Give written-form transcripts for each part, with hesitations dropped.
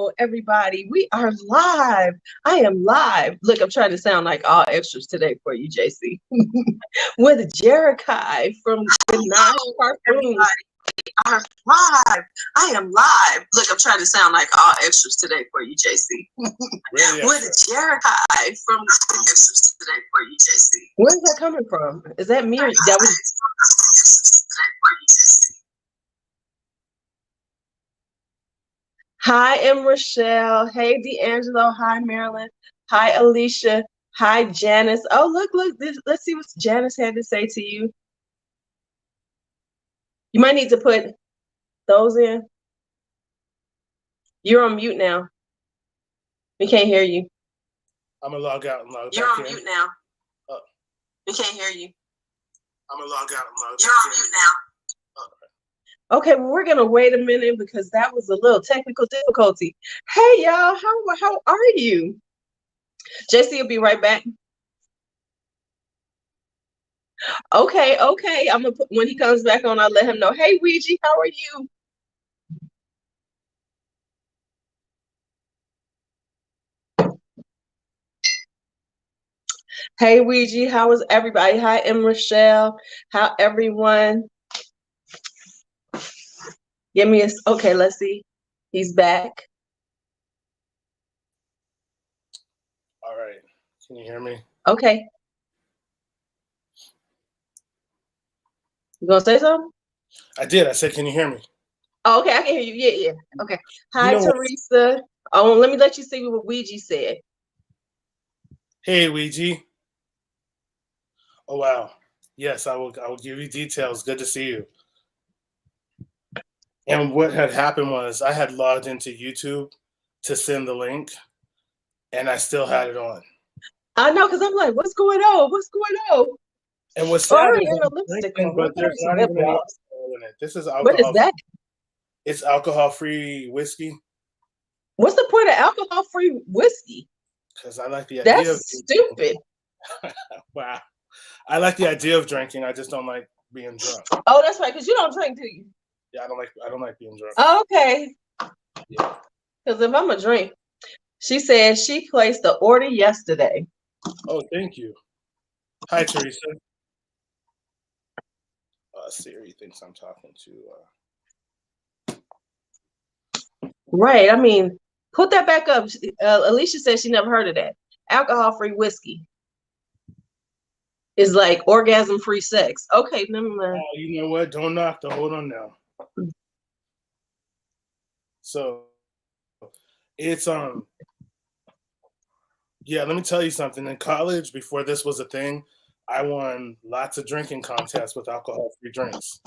Hello, everybody. We are live. I am live. Look, I'm trying to sound like all extras today for you, JC. With Jarekhye from Ganache Parfums. Are live. I am live. Look, I'm trying to sound like all extras today for you, JC. Really with Jarekhye from extras today for you, JC. Where's that coming from? Is that me? Or that was. Hi, M. Rochelle. Hey, D'Angelo. Hi, Marilyn. Hi, Alicia. Hi, Janice. Oh, look. Let's see what Janice had to say to you. You might need to put those in. You're on mute now. We can't hear you. I'm gonna log out and log back in. You're on mute now. We can't hear you. I'm gonna log out and log back in. You're on mute now. Okay, well, we're gonna wait a minute because that was a little technical difficulty. Hey, y'all, how are you? JC will be right back. Okay. I'm gonna put, when he comes back on, I'll let him know. Hey, Ouija, how are you? Hey, Ouija, how is everybody? Hi, M. Rochelle. How everyone? Give me a, okay, let's see. He's back. All right. Can you hear me? Okay. You gonna say something? I did. I said, can you hear me? Oh, okay, I can hear you. Yeah. Okay. Hi, Teresa. Oh, let me let you see what Ouija said. Hey, Ouija. Oh, wow. Yes, I will give you details. Good to see you. And what had happened was I had logged into YouTube to send the link, and I still had it on. I know, because I'm like, what's going on? And what's sad is but there's not even any alcohol in it. This is alcohol. What is that? It's alcohol-free whiskey. What's the point of alcohol-free whiskey? Because I like the idea. That's stupid. Wow. I like the idea of drinking. I just don't like being drunk. Oh, that's right, because you don't drink, do you? Yeah, I don't like being drunk. Okay. Yeah. Because if I'm a drink, she said she placed the order yesterday. Oh, thank you. Hi, Teresa. Siri thinks I'm talking to. Right. I mean, put that back up. Alicia said she never heard of that. Alcohol-free whiskey is like orgasm-free sex. Okay, never mind. Oh, you know what? Don't knock the hold on now. So it's yeah, let me tell you something. In college, before this was a thing, I won lots of drinking contests with alcohol-free drinks.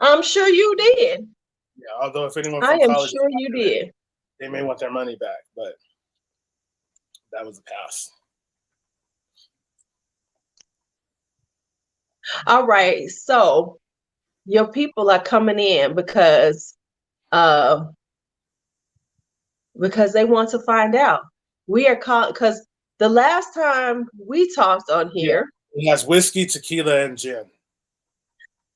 I'm sure you did. Yeah, although if anyone from college, sure you did. They may want their money back, but that was a pass. All right, so your people are coming in because they want to find out. We are called because the last time we talked on here, it has whiskey, tequila, and gin.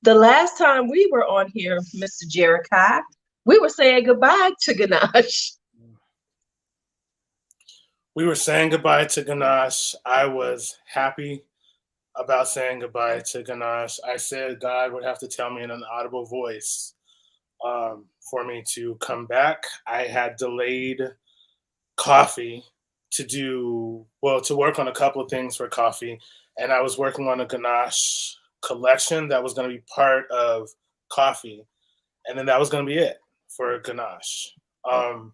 The last time we were on here, Mr. Jarekhye, we were saying goodbye to Ganache. We were saying goodbye to Ganache. I was happy about saying goodbye to Ganache. I said God would have to tell me in an audible voice for me to come back. I had delayed coffee to work on a couple of things for coffee, and I was working on a Ganache collection that was going to be part of coffee, and then that was going to be it for Ganache. But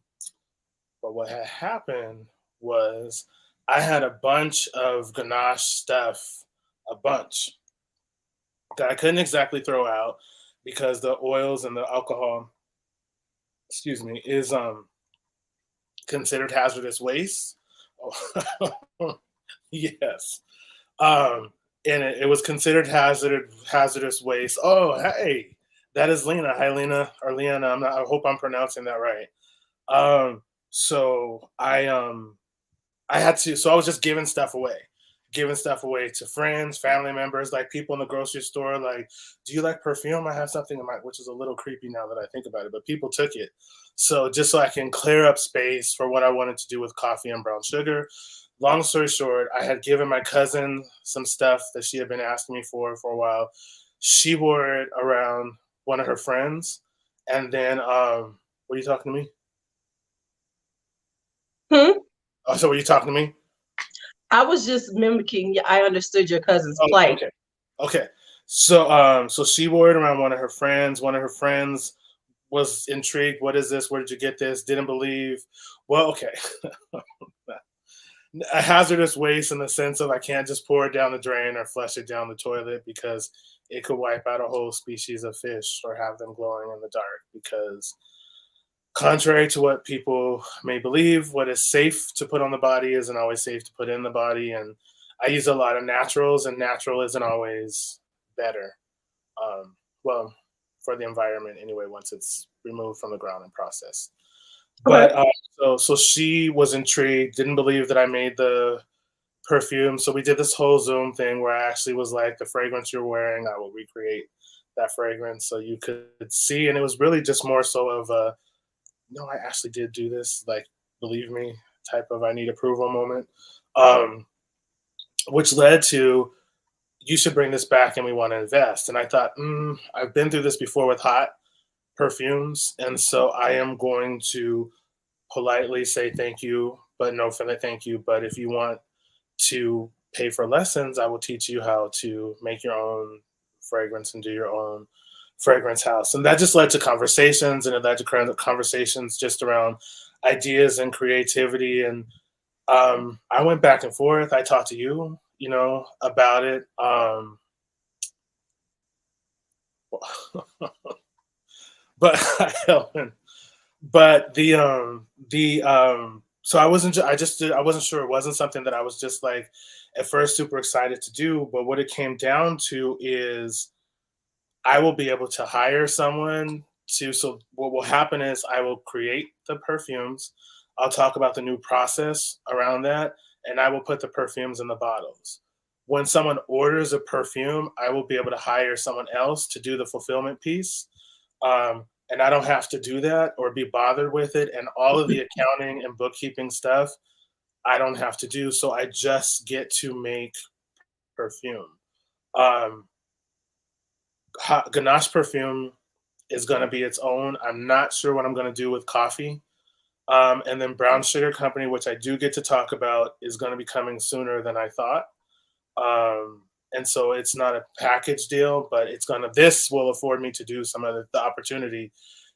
what had happened was I had a bunch of Ganache stuff, that I couldn't exactly throw out because the oils and the alcohol, is considered hazardous waste. Yes. And it was considered hazardous waste. Oh, hey, that is Lena. Hi, Lena, or Leanna. I hope I'm pronouncing that right. So I had to. So I was just giving stuff away giving stuff away to friends, family members, like people in the grocery store. Like, do you like perfume? I have something in my, which is a little creepy now that I think about it, but people took it. So just so I can clear up space for what I wanted to do with coffee and brown sugar. Long story short, I had given my cousin some stuff that she had been asking me for a while. She wore it around one of her friends, and then were you talking to me? Hmm? Oh, so were you talking to me? I was just mimicking. I understood your cousin's Oh, plight. okay. Okay. So she wore it around one of her friends. One of her friends was intrigued. What is this? Where did you get this? Didn't believe. Well, okay. A hazardous waste in the sense of I can't just pour it down the drain or flush it down the toilet because it could wipe out a whole species of fish or have them glowing in the dark. Because contrary to what people may believe, what is safe to put on the body isn't always safe to put in the body. And I use a lot of naturals, and natural isn't always better. Well, for the environment anyway, once it's removed from the ground and processed. But Okay. so she was intrigued, didn't believe that I made the perfume. So we did this whole Zoom thing where I actually was like, the fragrance you're wearing, I will recreate that fragrance so you could see. And it was really just more so of a, no, I actually did do this. Like, believe me, type of I need approval moment. Um, which led to you should bring this back and we want to invest. And I thought, I've been through this before with hot perfumes. And so I am going to politely say thank you, but no for the thank you. But if you want to pay for lessons, I will teach you how to make your own fragrance and do your own fragrance house. And that just led to conversations, and it led to conversations just around ideas and creativity. And I went back and forth. I talked to you, about it. But but so I wasn't I wasn't sure. It wasn't something that I was just like at first super excited to do. But what it came down to is I will be able to hire someone to. So what will happen is I will create the perfumes. I'll talk about the new process around that, and I will put the perfumes in the bottles. When someone orders a perfume, I will be able to hire someone else to do the fulfillment piece. And I don't have to do that or be bothered with it. And all of the accounting and bookkeeping stuff, I don't have to do. So I just get to make perfume. Um, Ganache perfume is going to be its own. I'm not sure what I'm going to do with coffee. And then Brown Sugar Company, which I do get to talk about, is going to be coming sooner than I thought. And so it's not a package deal, but this will afford me to do the opportunity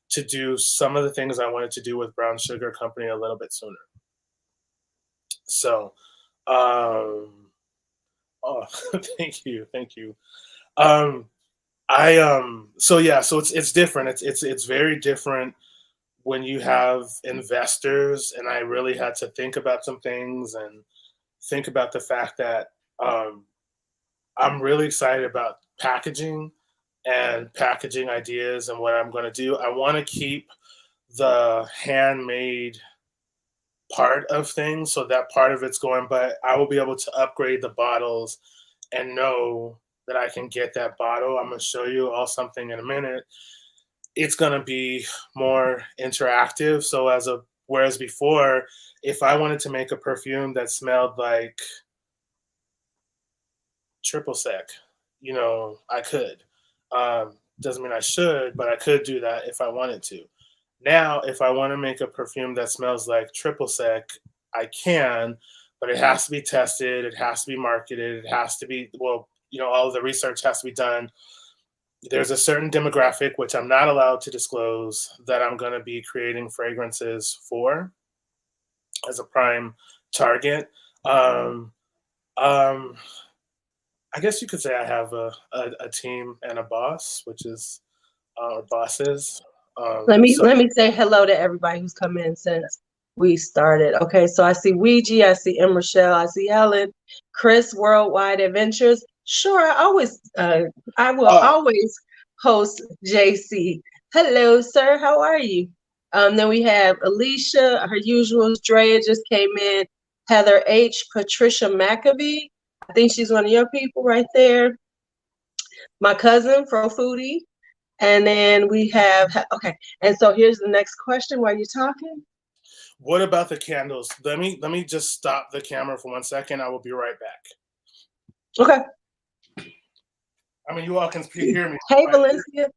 to do some of the things I wanted to do with Brown Sugar Company a little bit sooner. So, oh, thank you. So it's different. It's very different when you have investors, and I really had to think about some things and think about the fact that I'm really excited about packaging and packaging ideas and what I'm going to do. I want to keep the handmade part of things, so that part of it's going, but I will be able to upgrade the bottles and know that I can get that bottle. I'm going to show you all something in a minute. It's going to be more interactive. So whereas before, if I wanted to make a perfume that smelled like triple sec, I could. Doesn't mean I should, but I could do that if I wanted to. Now, if I want to make a perfume that smells like triple sec, I can, but it has to be tested. It has to be marketed. It has to be, all of the research has to be done. There's a certain demographic, which I'm not allowed to disclose, that I'm going to be creating fragrances for as a prime target. I guess you could say I have a team and a boss, which is bosses. Let me So let me say hello to everybody who's come in since we started. Okay, so I see Ouija, I see M. Rochelle, I see Helen, Chris, Worldwide Adventures. Sure, I will always host JC. Hello, sir. How are you? Then we have Alicia, her usual. Drea just came in. Heather H, Patricia McAbee. think she's one of your people right there. My cousin, Fro Foodie. And then we have, okay. And so here's the next question while you're talking. What about the candles? Let me just stop the camera for 1 second. I will be right back. Okay. I mean, you all can hear me. Hey, right? Valencia.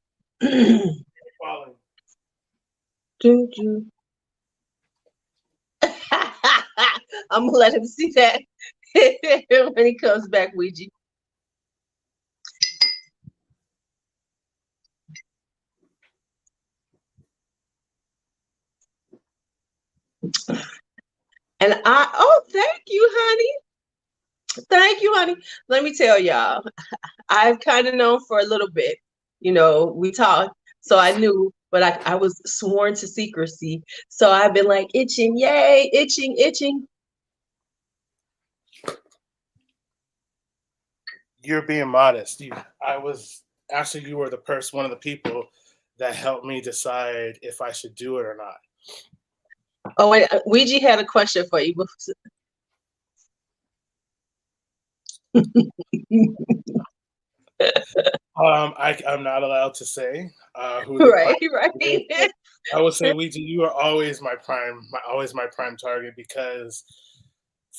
I'm gonna let him see that when he comes back, Ouija. And thank you, honey. Thank you, honey. Let me tell y'all, I've kind of known for a little bit. You know, we talked, so I knew, but I was sworn to secrecy. So I've been like itching, yay, itching, itching. You're being modest. You were one of the people that helped me decide if I should do it or not. Oh, wait, Ouija had a question for you. I'm not allowed to say who. Right. I would say, Ouija, you are always my prime target because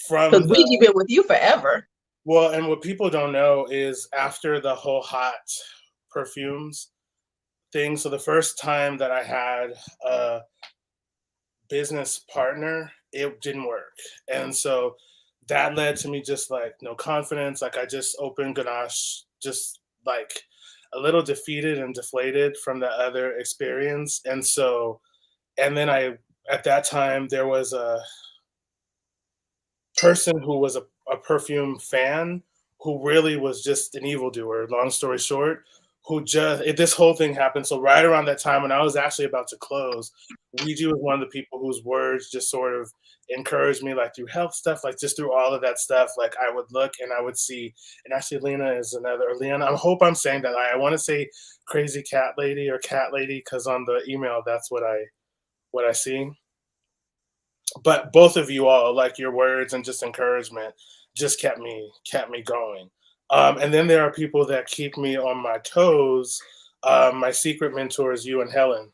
Ouija been with you forever. Well, and what people don't know is after the whole hot perfumes thing. So the first time that I had a business partner, it didn't work, and so that led to me just like no confidence. Like I just opened Ganache, just like a little defeated and deflated from the other experience, and then at that time there was a person who was a perfume fan who really was just an evildoer. Long story short, this whole thing happened. So right around that time when I was actually about to close, Ouija was one of the people whose words just sort of encouraged me, like through health stuff, like just through all of that stuff. Like I would look and I would see, and actually Lena is another, or Leon, I hope I'm saying that. I want to say crazy cat lady or cat lady because on the email that's what I see. But both of you all, like your words and just encouragement, just kept me going. And then there are people that keep me on my toes. My secret mentors, you and Helen.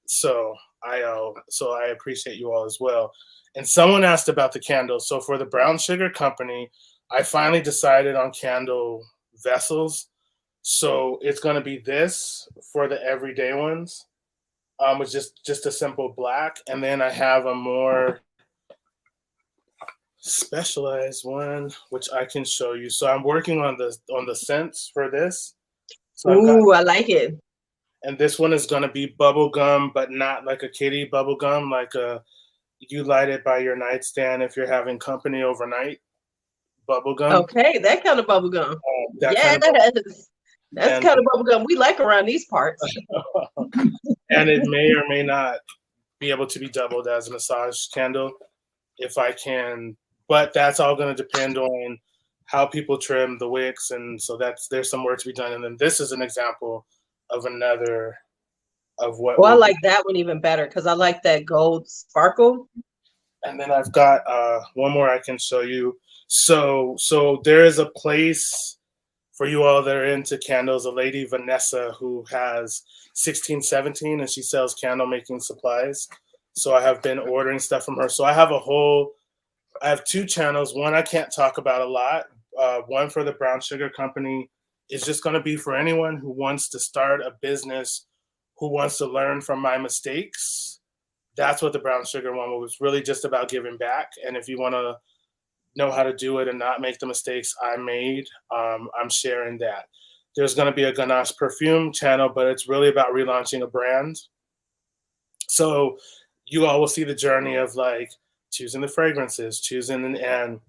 So I appreciate you all as well. And someone asked about the candles. So for the brown sugar company, I finally decided on candle vessels. So it's going to be this for the everyday ones. With just a simple black, and then I have a more specialized one which I can show you. So I'm working on the scents for this. So I like it. And this one is going to be bubble gum, but not like a kitty bubble gum, like you light it by your nightstand if you're having company overnight. Bubble gum. Okay, that kind of bubble gum. That's kind of bubble gum we like around these parts. And it may or may not be able to be doubled as a massage candle if I can, but that's all going to depend on how people trim the wicks, and so there's some work to be done. And then this is an example of another of what. Well, I like that one even better because I like that gold sparkle. And then I've got one more I can show you. So there is a place for you all that are into candles, a lady, Vanessa, who has 1617 and she sells candle making supplies. So I have been ordering stuff from her. So I have two channels. One I can't talk about a lot. One for the brown sugar company is just going to be for anyone who wants to start a business, who wants to learn from my mistakes. That's what the brown sugar one was really just about, giving back. And if you want to know how to do it and not make the mistakes I made, I'm sharing that. There's going to be a Ganache perfume channel, but it's really about relaunching a brand. So you all will see the journey of like choosing the fragrances, and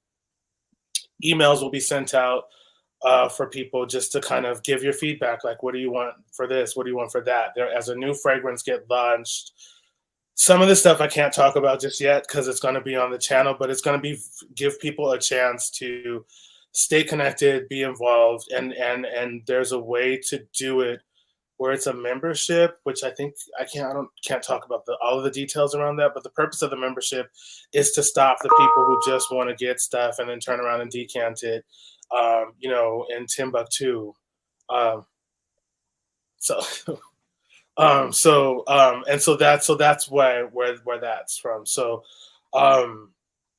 emails will be sent out for people just to kind of give your feedback. Like, what do you want for this? What do you want for that? There, as a new fragrance get launched, some of the stuff I can't talk about just yet because it's going to be on the channel, but it's going to be give people a chance to stay connected, be involved, and there's a way to do it where it's a membership, which I think I can't talk about all of the details around that, but the purpose of the membership is to stop the people who just want to get stuff and then turn around and decant it, in Timbuktu. Um, so that's where that's from. So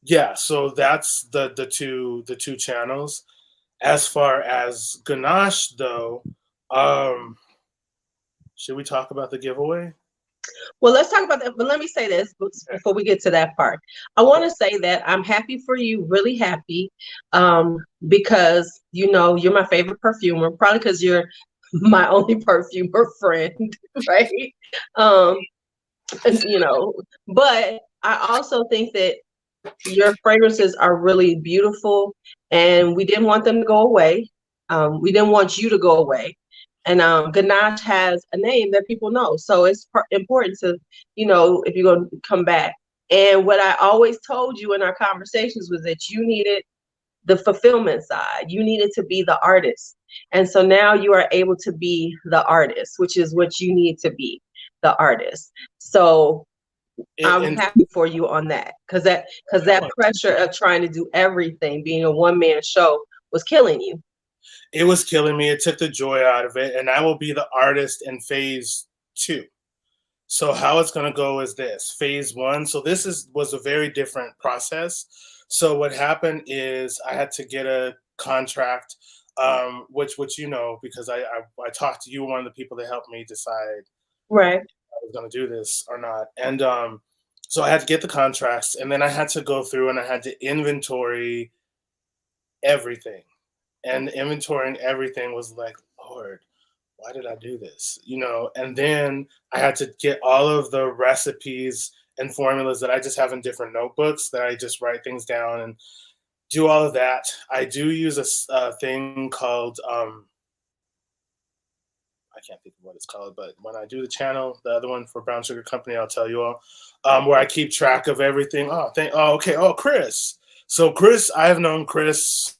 yeah, so that's the two channels. As far as Ganache though, should we talk about the giveaway? Well, let's talk about that. But let me say this before we get to that part. I want to say that I'm happy for you, really happy, because you're my favorite perfumer, probably because you're my only perfumer friend, right? Um, but I also think that your fragrances are really beautiful, and we didn't want them to go away. We didn't want you to go away. And Ganache has a name that people know. So it's important to, if you're going to come back. And what I always told you in our conversations was that you needed the fulfillment side. You needed to be the artist. And so now you are able to be the artist, which is what you need to be, the artist. So I'm happy for you on that, because that pressure of trying to do everything, being a one-man show, was killing you. It was killing me. It took the joy out of it, and I will be the artist in phase 2. So how it's going to go is this: phase 1. So this was a very different process. So what happened is I had to get a contract, which because I talked to you, one of the people that helped me decide right if I was going to do this or not, and so I had to get the contracts, and then I had to go through and I had to inventory everything. And inventorying everything was like, Lord, why did I do this? And then I had to get all of the recipes and formulas that I just have in different notebooks that I just write things down and do all of that. I do use a thing called, I can't think of what it's called, but when I do the channel, the other one for Brown Sugar Company, I'll tell you all, where I keep track of everything. Okay. Oh, Chris. So Chris, I have known Chris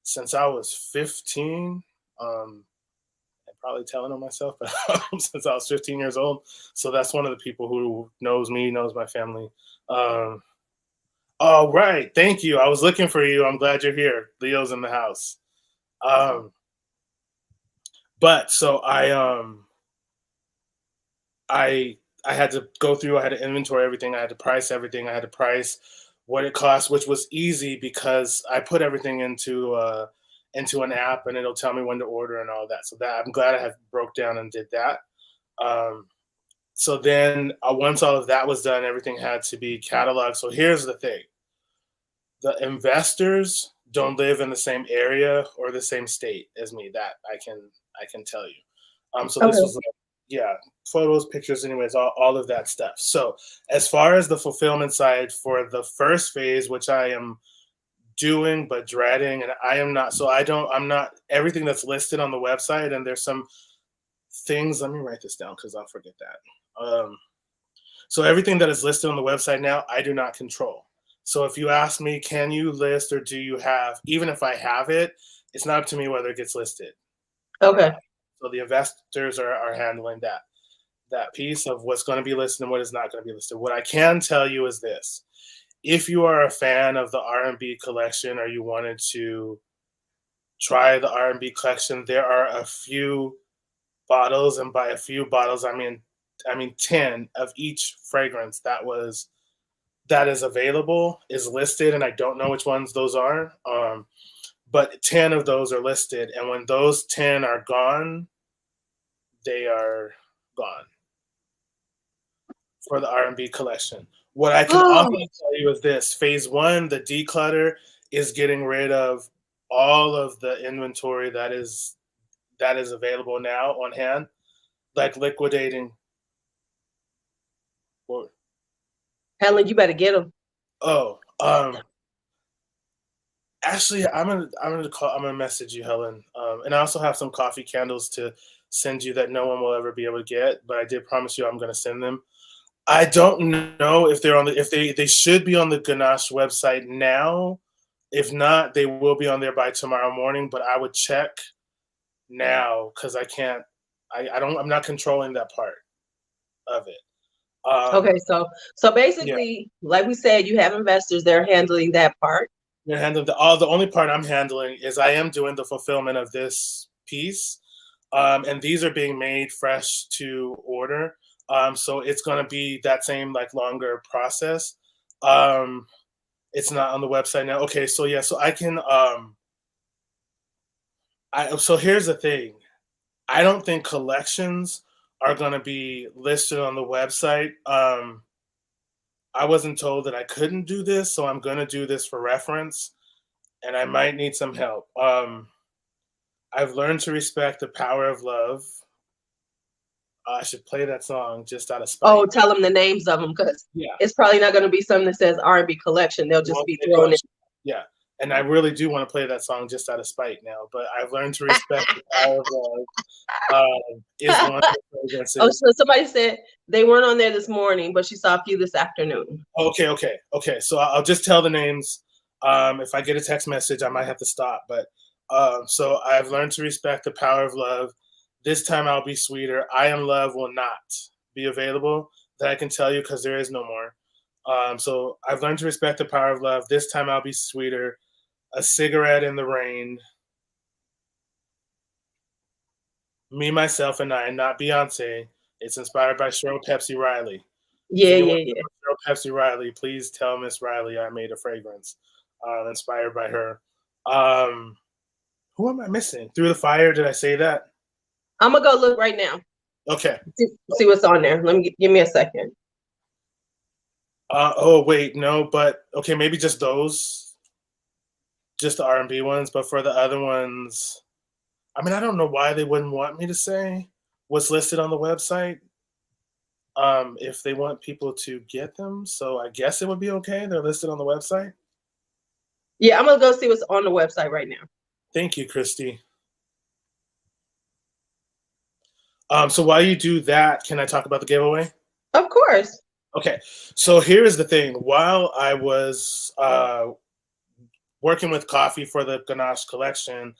since I was 15. I'm probably telling on myself, but since I was 15 years old. So that's one of the people who knows me, knows my family. Oh, right. Thank you. I was looking for you. I'm glad you're here. Leo's in the house. But so I had to go through, I had to inventory everything. I had to price everything. I had to price what it costs, which was easy because I put everything into an app and it'll tell me when to order and all that. So that I'm glad I have broke down and did that. So then once all of that was done, everything had to be cataloged. So here's the thing: the investors don't live in the same area or the same state as me. That I can tell you. So this was photos, pictures, anyways, all of that stuff. So as far as the fulfillment side for the first phase, which I am doing but dreading, and I'm not everything that's listed on the website, and there's some things, let me write this down because I'll forget that. So everything that is listed on the website now, I do not control. So if you ask me, can you list or do you have, even if I have it, it's not up to me whether it gets listed. Okay. So the investors are handling that piece of what's going to be listed and what is not going to be listed. What I can tell you is this: if you are a fan of the R&B collection or you wanted to try the R&B collection, there are a few bottles, and by a few bottles, I mean 10 of each fragrance that is available, is listed, and I don't know which ones those are. But 10 of those are listed, and when those 10 are gone, they are gone for the R&B collection. What I can also tell you is this: phase 1, the declutter, is getting rid of all of the inventory that is available now on hand, like liquidating. Helen, you better get them. Oh, actually, I'm gonna message you, Helen, and I also have some coffee candles to send you that no one will ever be able to get, but I did promise you I'm gonna send them. I don't know if they're if they should be on the Ganache website now. If not, they will be on there by tomorrow morning, but I would check now because I can't I'm not controlling that part of it. Okay, so Yeah, basically, like we said, you have investors, they're handling that part. you're handling the only part I'm handling is I am doing the fulfillment of this piece. And these are being made fresh to order. So it's going to be that same like longer process. It's not on the website now. Okay, so yeah, so I can so here's the thing. I don't think collections are going to be listed on the website. I wasn't told that I couldn't do this, so I'm going to do this for reference, and I might need some help. I've learned to respect the power of love. I should play that song just out of Oh, spite. tell them the names of them, because Yeah, it's probably not going to be something that says R&B collection. They'll just be thrown in. yeah, and I really do want to play that song just out of spite now. But I've learned to respect the power of love. Is one of the fragrances. Oh, so somebody said they weren't on there this morning, but she saw a few this afternoon. Okay. So I'll just tell the names. If I get a text message, I might have to stop. But so I've learned to respect the power of love. This time I'll be sweeter. I am love will not be available. That I can tell you because there is no more. So I've learned to respect the power of love. This time I'll be sweeter. A cigarette in the rain. Me, myself, and I, not Beyonce. It's inspired by Cheryl Pepsi Riley. Yeah. Cheryl Pepsi Riley, please tell Miss Riley I made a fragrance inspired by her. Who am I missing? Through the Fire, did I say that? I'm going to go look right now. Okay. See what's on there. Give me a second. Oh, wait, no, but okay, maybe just those. Just the R&B ones, but for the other ones, I mean, I don't know why they wouldn't want me to say what's listed on the website. If they want people to get them, so I guess it would be okay. They're listed on the website. Yeah, I'm gonna go see what's on the website right now. Thank you, Christy. So while you do that, can I talk about the giveaway? Of course. Okay, so here's the thing. While I was working with coffee for the Ganache collection,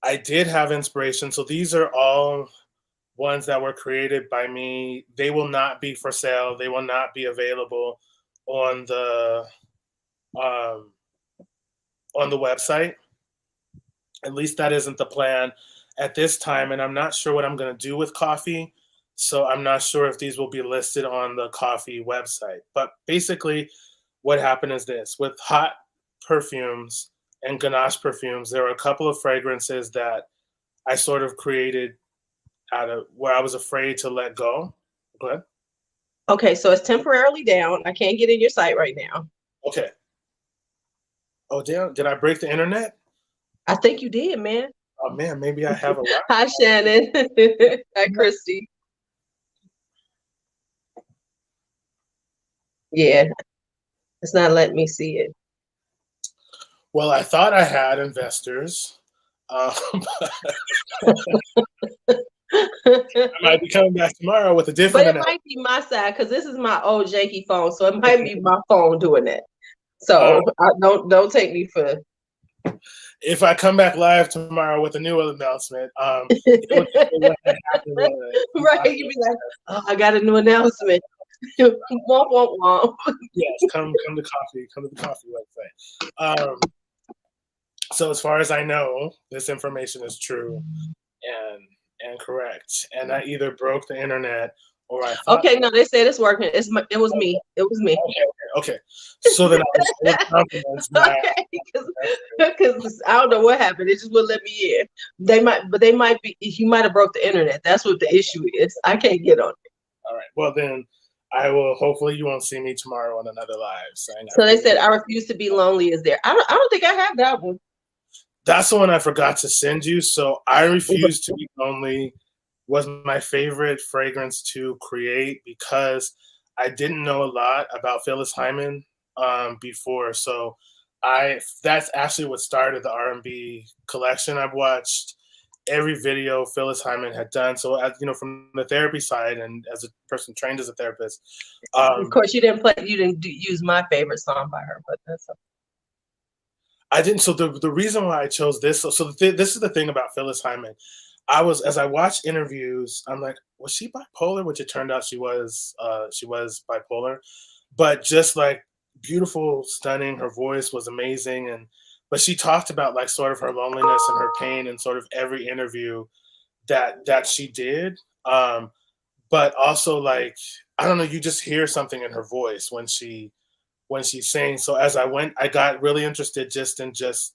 I did have inspiration. So these are all ones that were created by me. They will not be for sale. They will not be available on the website. At least that isn't the plan at this time. And I'm not sure what I'm going to do with coffee. So I'm not sure if these will be listed on the coffee website. But basically what happened is this. With hot perfumes and Ganache perfumes, there are a couple of fragrances that I sort of created out of where I was afraid to let go. Go ahead. Okay, so it's temporarily down. I can't get in your site right now. Okay. Oh, damn. Did I break the internet? I think you did, man. Oh, man, maybe I have a lot. Hi, Shannon. Hi, Christy. Yeah, it's not letting me see it. Well, I thought I had investors. I might be coming back tomorrow with a different. But it might be my side because this is my old janky phone, so it might be my phone doing that. So don't take me for. If I come back live tomorrow with a new announcement, right? You'd be like, "Oh, I got a new announcement." Womp womp womp. Yes, come to coffee. Come to the coffee website. So as far as I know, this information is true and correct. And I either broke the internet or I thought. Okay, no, they said it's working. It was me. It was me. Okay. So then I was because I don't know what happened. It just wouldn't let me in. They might be. You might have broke the internet. That's what the issue is. I can't get on it. All right. Well then, I will. Hopefully, you won't see me tomorrow on another live. So they said I refuse to be lonely. Is there? I don't think I have that one. That's the one I forgot to send you. So I refuse to be lonely was my favorite fragrance to create because I didn't know a lot about Phyllis Hyman before. So that's actually what started the R&B collection. I've watched every video Phyllis Hyman had done. So as you know, from the therapy side and as a person trained as a therapist. Of course, you didn't use my favorite song by her, but that's okay. I didn't. So the reason why I chose this. So this is the thing about Phyllis Hyman. as I watched interviews, I'm like, was she bipolar? Which it turned out she was bipolar. But just like beautiful, stunning, her voice was amazing. But she talked about like sort of her loneliness and her pain in sort of every interview that she did. But also like, I don't know, you just hear something in her voice when she sings. So as I got really interested just in just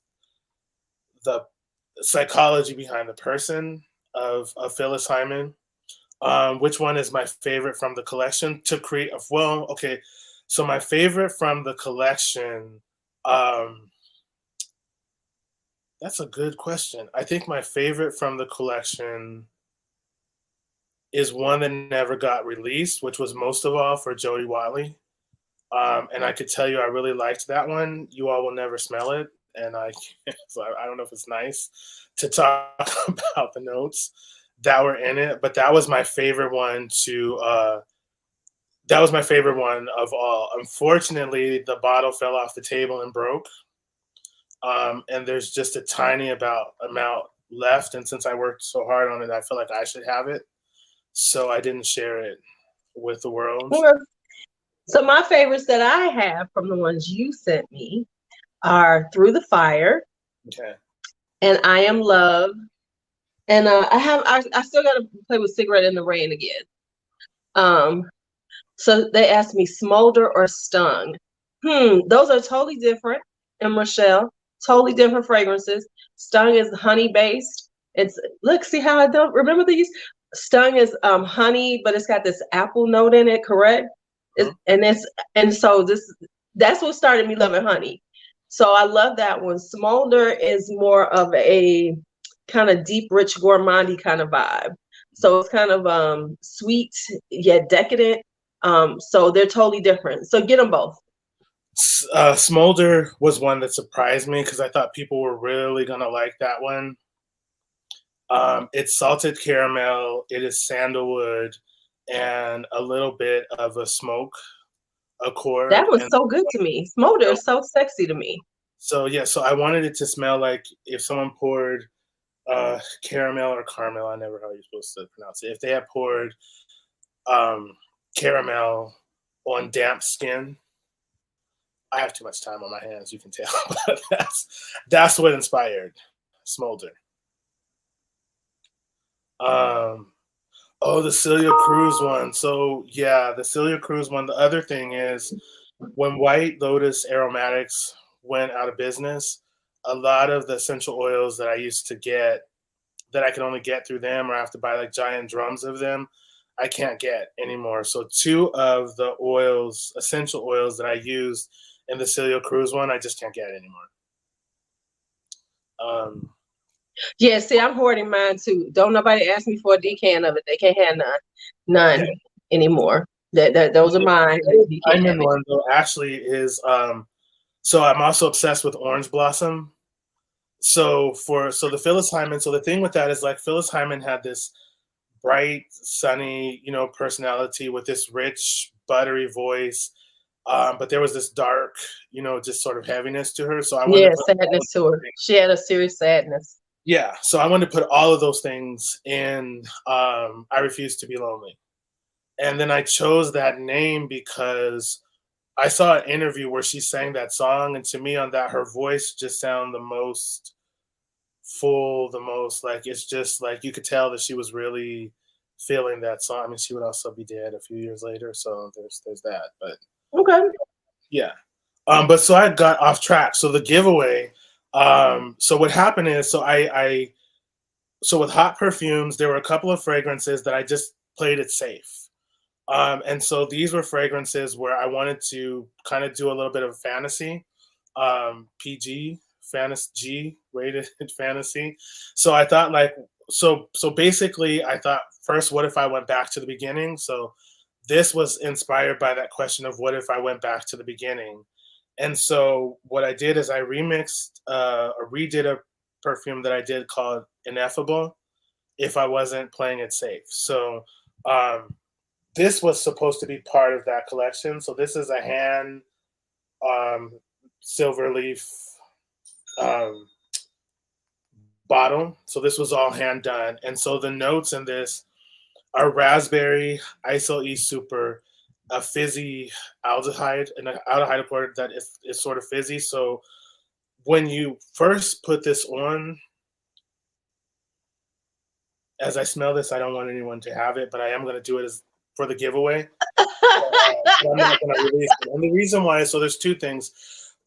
the psychology behind the person of Phyllis Hyman. Which one is my favorite from the collection to create? Well, okay, so my favorite from the collection. Um, that's a good question. I think my favorite from the collection is one that never got released, which was Most of All for Jody Watley. And I could tell you I really liked that one. You All Will Never Smell It. And so I don't know if it's nice to talk about the notes that were in it, but that was my favorite one that was my favorite one of all. Unfortunately, the bottle fell off the table and broke. And there's just a tiny amount left. And since I worked so hard on it, I feel like I should have it. So I didn't share it with the world. So my favorites that I have from the ones you sent me are Through the Fire, Okay. and I Am Love. And I still got to play with Cigarette in the Rain again. So they asked me Smolder or Stung. Those are totally different. And Michelle, totally different fragrances. Stung is honey based. It's look, see how I don't remember these? Stung is honey, but it's got this apple note in it, correct? That's what started me loving honey. So I love that one. Smolder is more of a kind of deep, rich, gourmandy kind of vibe. So it's kind of sweet yet decadent. So they're totally different. So get them both. Smolder was one that surprised me because I thought people were really gonna like that one. It's salted caramel, it is sandalwood, and a little bit of a smoke accord. That was so good to me. Smolder is so sexy to me. So yeah, so I wanted it to smell like if someone poured caramel or caramel, I never how you're supposed to pronounce it. If they had poured caramel on damp skin. I have too much time on my hands, you can tell. But that's what inspired Smolder. Oh, the Celia Cruz one. So yeah, the Celia Cruz one. The other thing is when White Lotus Aromatics went out of business, a lot of the essential oils that I used to get that I could only get through them or I have to buy like giant drums of them, I can't get anymore. So two of the oils, essential oils that I used in the Celia Cruz one, I just can't get anymore. Yeah, see, I'm hoarding mine too. Don't nobody ask me for a decan of it. They can't have none anymore. Those are mine. Diamond one though actually is so I'm also obsessed with Orange Blossom. So the Phyllis Hyman, so the thing with that is like Phyllis Hyman had this bright, sunny, personality with this rich, buttery voice. But there was this dark, just sort of heaviness to her. So I wanted to put sadness to her. She had a serious sadness. Yeah, so I wanted to put all of those things in I Refuse to Be Lonely. And then I chose that name because I saw an interview where she sang that song, and to me on that, her voice just sounded the most full, the most like, it's just like you could tell that she was really feeling that song. I mean, she would also be dead a few years later, so there's that. But okay, yeah. But so I got off track. So the giveaway. So what happened is, so with hot perfumes, there were a couple of fragrances that I just played it safe. And so these were fragrances where I wanted to kind of do a little bit of fantasy, PG, fantasy, G rated fantasy. So I thought so basically I thought first, what if I went back to the beginning? So this was inspired by that question of what if I went back to the beginning? And so what I did is I remixed or redid a perfume that I did called Ineffable if I wasn't playing it safe. So this was supposed to be part of that collection. So this is a hand silver leaf bottle. So this was all hand done. And so the notes in this are raspberry, iso e super, a fizzy aldehyde, and an aldehyde accord that is sort of fizzy. So when you first put this on, as I smell this, I don't want anyone to have it, but I am going to do it as for the giveaway. I'm not going to release it. And the reason why is, so there's two things.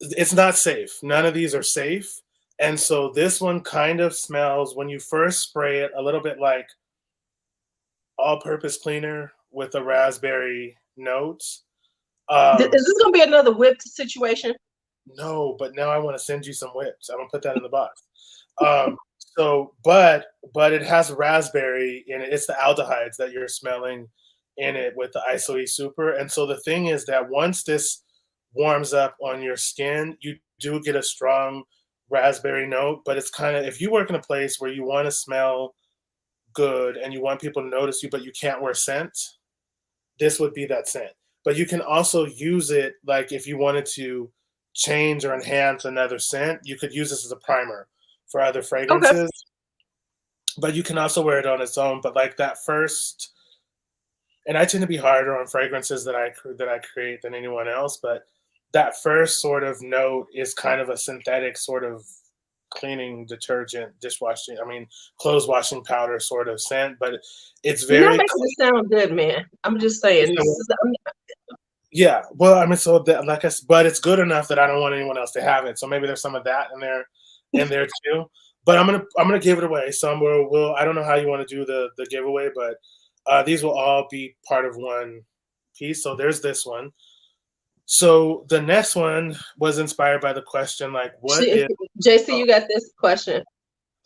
It's not safe. None of these are safe. And so this one kind of smells, when you first spray it, a little bit like all-purpose cleaner with a raspberry notes. Is this gonna be another whipped situation? No, but now I want to send you some whips. I'm gonna put that in the box. But it has raspberry in it. It's the aldehydes that you're smelling in it with the iso e super. And so the thing is that once this warms up on your skin, you do get a strong raspberry note. But it's kind of, if you work in a place where you want to smell good and you want people to notice you, but you can't wear scent, this would be that scent. But you can also use it, like if you wanted to change or enhance another scent, you could use this as a primer for other fragrances. Okay. But you can also wear it on its own. But like that first, and I tend to be harder on fragrances that I create than anyone else, but that first sort of note is kind of a synthetic sort of cleaning detergent, dishwashing, clothes washing powder sort of scent, but it's very. You're not making it sound good, man. I'm just saying. Yeah, well, so that, like but it's good enough that I don't want anyone else to have it. So maybe there's some of that in there too. But I'm gonna give it away. So I don't know how you want to do the giveaway, but these will all be part of one piece. So there's this one. So the next one was inspired by the question, like, what if JC, you got this question.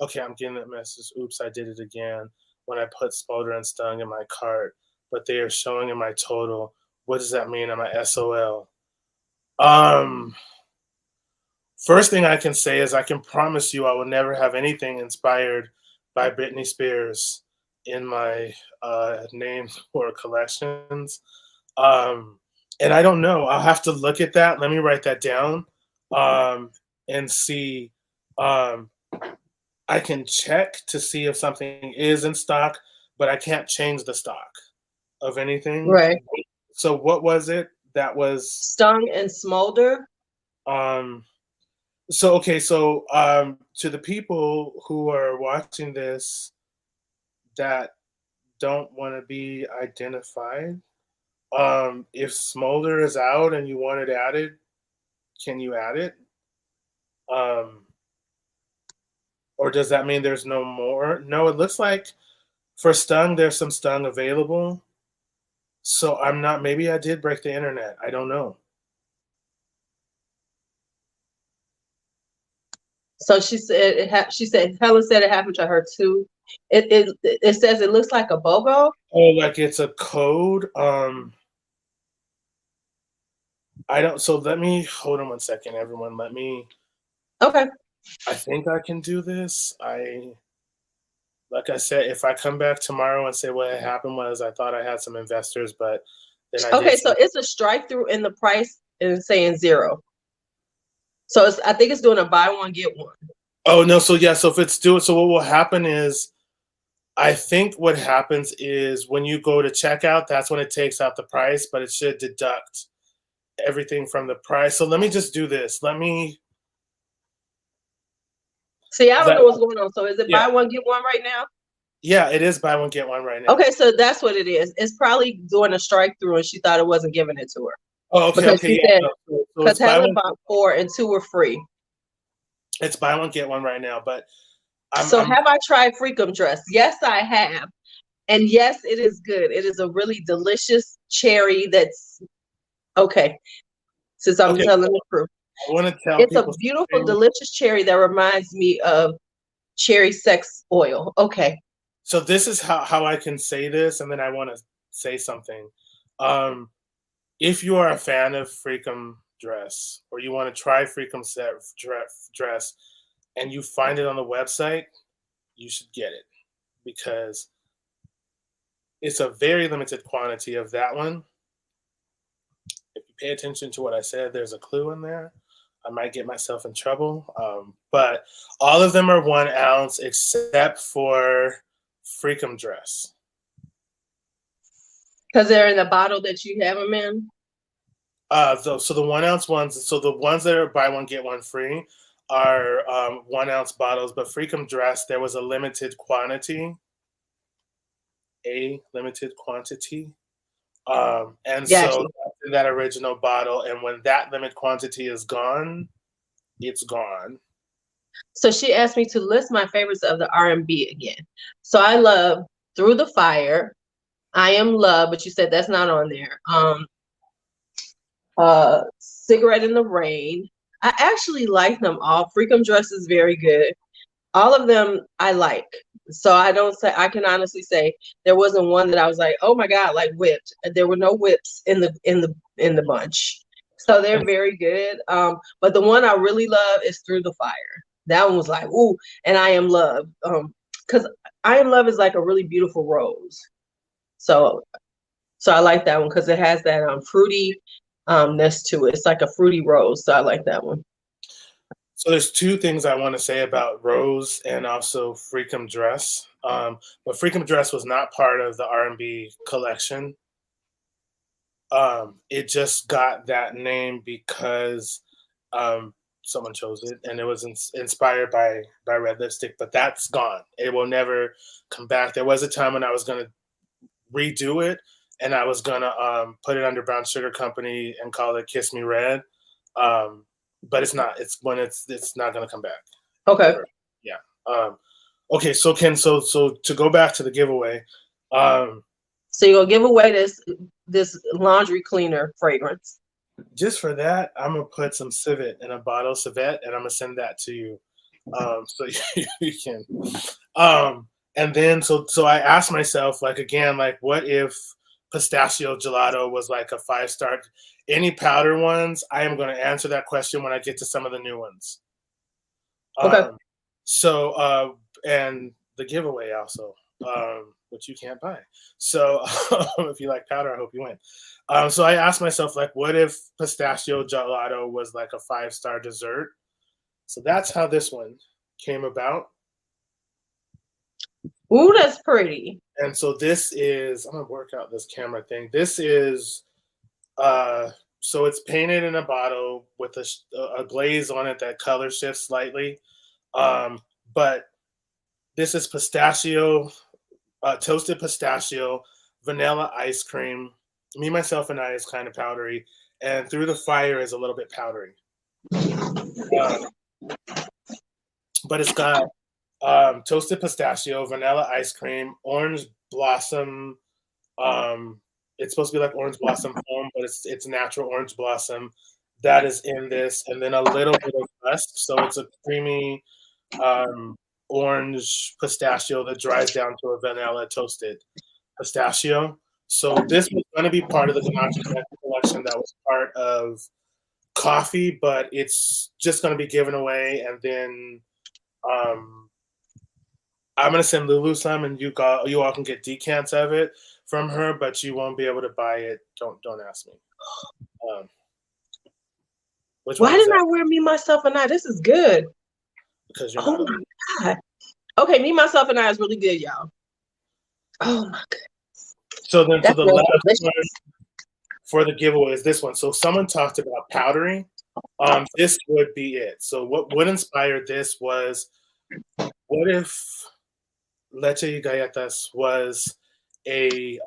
Okay, I'm getting that message. Oops, I did it again when I put Smolder and Stung in my cart, but they are showing in my total. What does that mean? Am I SOL? First thing I can say is I can promise you I will never have anything inspired by Britney Spears in my names or collections. And I don't know. I'll have to look at that. Let me write that down and see. I can check to see if something is in stock, but I can't change the stock of anything. Right. So what was it? That was Stung and Smolder. So to the people who are watching this that don't want to be identified, if Smolder is out and you want it added, can you add it? Or does that mean there's no more? No, it looks like for Stung, there's some Stung available. So I'm not, maybe I did break the internet. I don't know. So she said Helen said it happened to her too. It says it looks like a BOGO. Oh, like it's a code. I don't, so let me, hold on one second, everyone. Let me. Okay. I think I can do this. Like I said, if I come back tomorrow and say what happened was I thought I had some investors, but then I okay, so it's a strike through in the price and it's saying 0. So I think it's doing a buy one get one. Oh no, so yeah, so if it's doing, so what will happen is, I think what happens is when you go to checkout, that's when it takes out the price, but it should deduct everything from the price. So let me just do this. Let me. See, I don't know what's going on. So is it buy one get one right now? Yeah, it is buy one get one right now. Okay, so that's what it is. It's probably doing a strike through, and she thought it wasn't giving it to her. Oh, okay, because okay. Because Helen bought 4 and 2 were free. It's buy one get one right now, but. Have I tried Freakum Dress? Yes, I have, and yes, it is good. It is a really delicious cherry. That's okay. Since I'm telling the truth, I want to tell it's a beautiful, delicious cherry that reminds me of cherry sex oil. Okay. So this is how I can say this, and then I want to say something. If you are a fan of Freakum Dress, or you want to try Freakum Dress, and you find it on the website, you should get it, because it's a very limited quantity of that one. If you pay attention to what I said, there's a clue in there. I might get myself in trouble. But all of them are 1 ounce except for Freakum Dress. Because they're in the bottle that you have them in? So the 1 ounce ones, so the ones that are buy one, get one free are 1 ounce bottles, but Freakum Dress, there was a limited quantity. And Gotcha. so in that original bottle, and when that limited quantity is gone, it's gone. So she asked me to list my favorites of the R&B again. So I love Through the Fire, I Am Love, but you said that's not on there. Cigarette in the Rain. I actually like them all. Freakum Dress is very good. All of them I like. So I can honestly say there wasn't one that I was like, oh my God, like whipped. There were no whips in the bunch. So they're very good. But the one I really love is Through the Fire. That one was like, ooh, and I Am Love. Because I Am Love is like a really beautiful rose. So I like that one because it has that fruity ness to it. It's like a fruity rose. So I like that one. So there's 2 things I want to say about Rose and also Freakum Dress. But Freakum Dress was not part of the R&B collection. It just got that name because someone chose it, and it was inspired by Red Lipstick, but that's gone. It will never come back. There was a time when I was going to redo it, and I was going to put it under Brown Sugar Company and call it Kiss Me Red. But it's not. It's not going to come back. Okay. Yeah. Okay. So to go back to the giveaway. So you're gonna give away this laundry cleaner fragrance. Just for that, I'm gonna put some civet in a bottle, civet, and I'm gonna send that to you, so you can. And then so I asked myself, like, again, like, what if pistachio gelato was like a 5-star? Any powder ones, I am going to answer that question when I get to some of the new ones. Okay. And the giveaway also, which you can't buy. So if you like powder, I hope you win. So I asked myself, like, what if pistachio gelato was like a 5-star dessert? So that's how this one came about. Ooh, that's pretty. And so this is, I'm gonna work out this camera thing. This is, so it's painted in a bottle with a glaze on it that color shifts slightly. But this is pistachio, toasted pistachio, vanilla ice cream. Me, Myself, and I is kind of powdery. And Through the Fire is a little bit powdery. But it's got toasted pistachio, vanilla ice cream, orange blossom. It's supposed to be like orange blossom foam, but it's natural orange blossom that is in this, and then a little bit of musk. So it's a creamy orange pistachio that dries down to a vanilla toasted pistachio. So this was going to be part of the Ganache collection that was part of coffee, but it's just going to be given away, and then I'm gonna send LuuLuu some, and you all can get decants of it from her, but you won't be able to buy it. Don't ask me. Why didn't I wear Me, Myself, and I? This is good. Because you're not. Oh my God. Okay, Me, Myself, and I is really good, y'all. Oh my goodness. So then to the last one for the giveaway is this one. So someone talked about powdering. This would be it. So what inspired this was, what if Leche y Galletas was a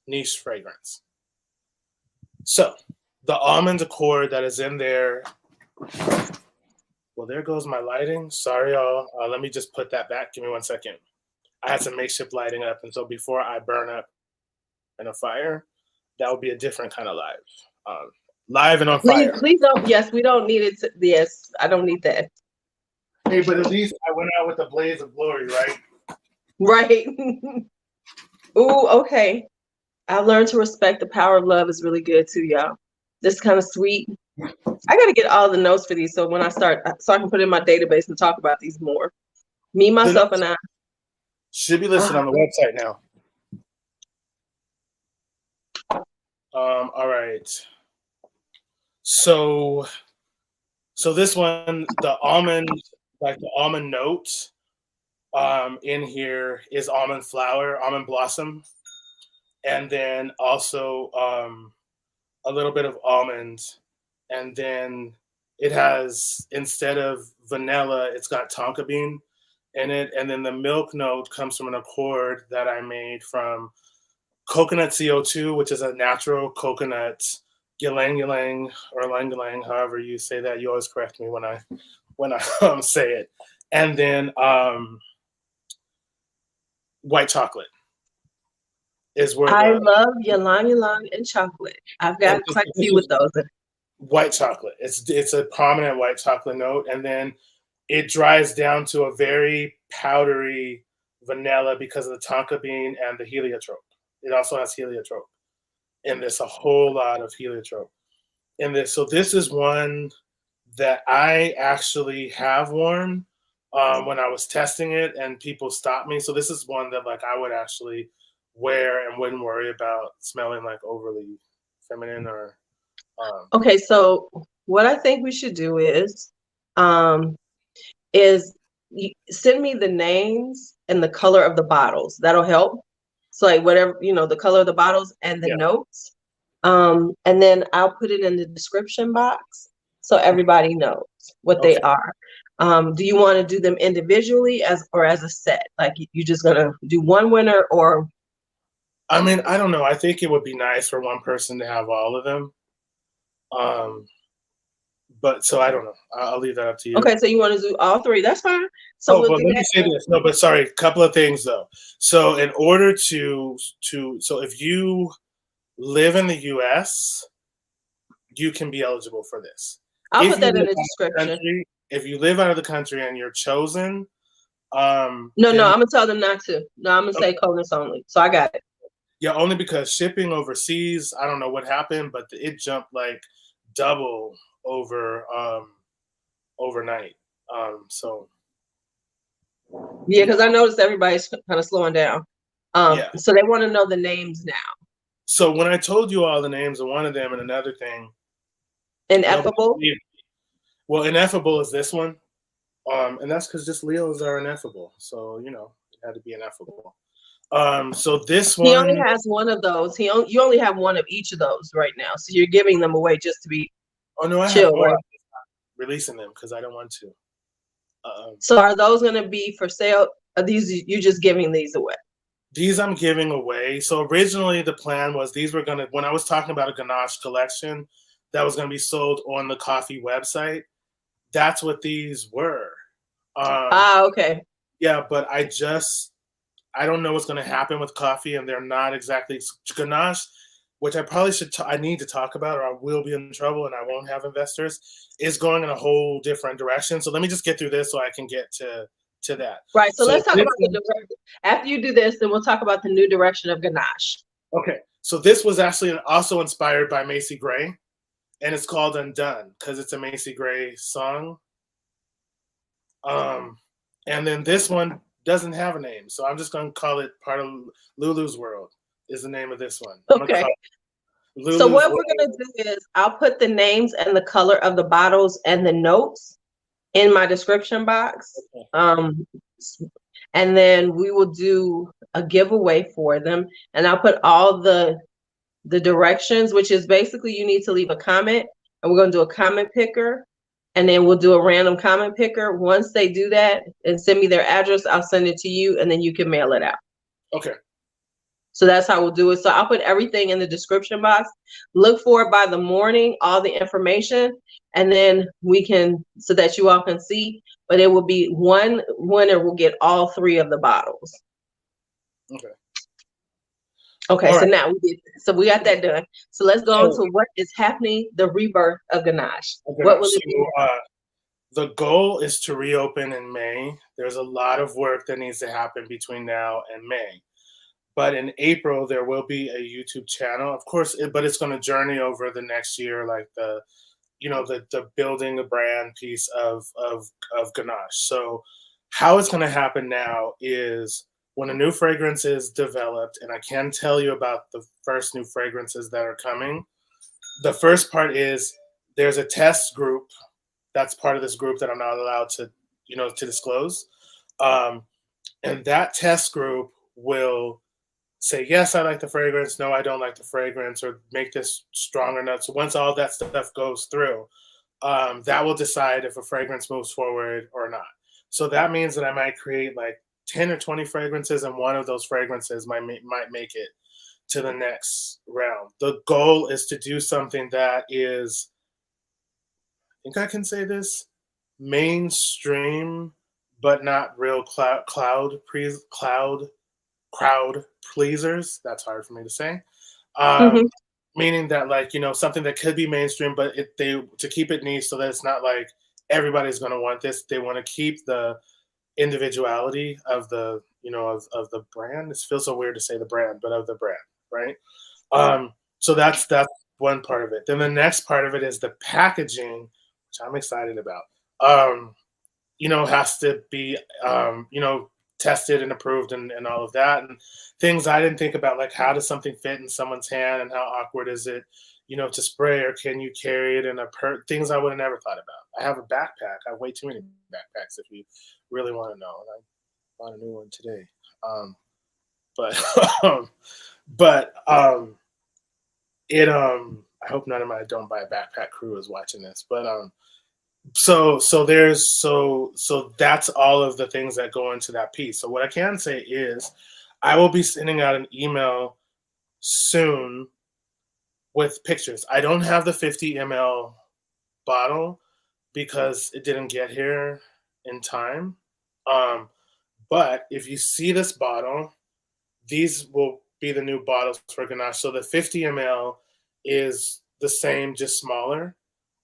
niche fragrance? So the almond accord that is in there. Well, there goes my lighting. Sorry, y'all. Let me just put that back. Give me 1 second. I had some makeshift lighting up, and so before I burn up in a fire, that would be a different kind of live. Live and on fire. Please don't. Yes, we don't need it. Yes, I don't need that. Hey, but at least I went out with a blaze of glory, right? Right. Ooh, okay. I learned to respect the power of love is really good too, y'all. This kind of sweet. I got to get all the notes for these so when I start, so I can put it in my database and talk about these more. Me, Myself, and I. Should be listed on the website now. All right. So So this one, the almond, like the almond note in here is almond flower, almond blossom, and then also a little bit of almond, and then it has, instead of vanilla, it's got tonka bean in it, and then the milk note comes from an accord that I made from coconut CO2, which is a natural coconut ylang-ylang or ylang-ylang, however you say that. You always correct me when I say it, and then white chocolate is where I the love ylang-ylang and chocolate. I've got and quite a this few with is those. white chocolate. It's a prominent white chocolate note, and then it dries down to a very powdery vanilla because of the tonka bean and the heliotrope. It also has heliotrope in this, a whole lot of heliotrope in this. So this is one that I actually have worn when I was testing it, and people stopped me. So this is one that like I would actually wear and wouldn't worry about smelling like overly feminine or. Okay, so what I think we should do um, is send me the names and the color of the bottles. That'll help. So like whatever, the color of the bottles and the Yeah. notes. And then I'll put it in the description box so everybody knows what they Okay. are. Do you want to do them individually as a set? Like you just gonna do one winner or? I mean, I don't know. I think it would be nice for one person to have all of them. But so I don't know. I'll leave that up to you. Okay, so you want to do all three? That's fine. So we'll but do let me that. say this. No, but sorry, a couple of things though. So in order so if you live in the US, you can be eligible for this. I'll If put you that in live the out of the description. country, if you live out of the country and you're chosen, No, I'm gonna tell them not to. No, I'm gonna say coldness only. So I got it. yeah, only because shipping overseas, I don't know what happened, but it jumped like double over overnight. So Yeah, because I noticed everybody's kind of slowing down. yeah. So they want to know the names now. So when I told you all the names of one of them and another thing, Ineffable. Well, Ineffable is this one, and that's because just Leos are ineffable. So it had to be Ineffable. So this one, He only has one of those. You only have one of each of those right now. So you're giving them away just to be oh no, I chill, have more. right? I'm just not releasing them because I don't want to. So are those going to be for sale? Are these you just giving these away? These I'm giving away. So originally the plan was these were gonna, when I was talking about a Ganache collection that was gonna be sold on the coffee website, that's what these were. Okay. Yeah, but I don't know what's gonna happen with coffee, and they're not exactly Ganache, which I probably I need to talk about, or I will be in trouble and I won't have investors, is going in a whole different direction. So let me just get through this so I can get to that. Right. So let's talk about the direction. After you do this, then we'll talk about the new direction of Ganache. Okay. So this was actually also inspired by Macy Gray, and it's called Undone because it's a Macy Gray song. And then this one doesn't have a name, so I'm just going to call it part of LuuLuu's World is the name of this one. Okay. So what we're going to do is I'll put the names and the color of the bottles and the notes in my description box. Okay. And then we will do a giveaway for them. And I'll put all the directions, which is basically you need to leave a comment, and we're going to do a comment picker. And then we'll do a random comment picker. Once they do that and send me their address, I'll send it to you, and then you can mail it out. Okay. So that's how we'll do it. So I'll put everything in the description box. Look for it by the morning, all the information, and then we can, so that you all can see. But it will be one winner will get all three of the bottles. Okay. Okay, all so right. Now we got that done. So let's go on to what is happening, the rebirth of Ganache. Okay. What will it be? The goal is to reopen in May. There's a lot of work that needs to happen between now and May. But in April, there will be a YouTube channel, of course, but it's going to journey over the next year, like the building a brand piece of Ganache. So how it's going to happen now is when a new fragrance is developed, and I can tell you about the first new fragrances that are coming. The first part is there's a test group that's part of this group that I'm not allowed to, to disclose. And that test group will say, yes, I like the fragrance. No, I don't like the fragrance, or make this stronger note. So once all that stuff goes through, that will decide if a fragrance moves forward or not. So that means that I might create like 10 or 20 fragrances, and one of those fragrances might make it to the next round. The goal is to do something that is, I think I can say this, mainstream, but not real crowd pleasers. That's hard for me to say. Mm-hmm. Meaning that, like, something that could be mainstream, but to keep it niche, so that it's not like everybody's going to want this. They want to keep the individuality of the of the brand. This feels so weird to say the brand, but of the brand, right? So that's one part of it. Then the next part of it is the packaging, which I'm excited about. Has to be tested and approved, and all of that, and things I didn't think about, like how does something fit in someone's hand, and how awkward is it, to spray, or can you carry it in a things I would have never thought about. I have a backpack. I have way too many backpacks if you really want to know. And I bought a new one today. But it I hope none of my Don't Buy a Backpack crew is watching this. But so that's all of the things that go into that piece. So what I can say is I will be sending out an email soon with pictures. I don't have the 50 ml bottle because it didn't get here in time. But if you see this bottle, these will be the new bottles for Ganache. So the 50 ml is the same, just smaller.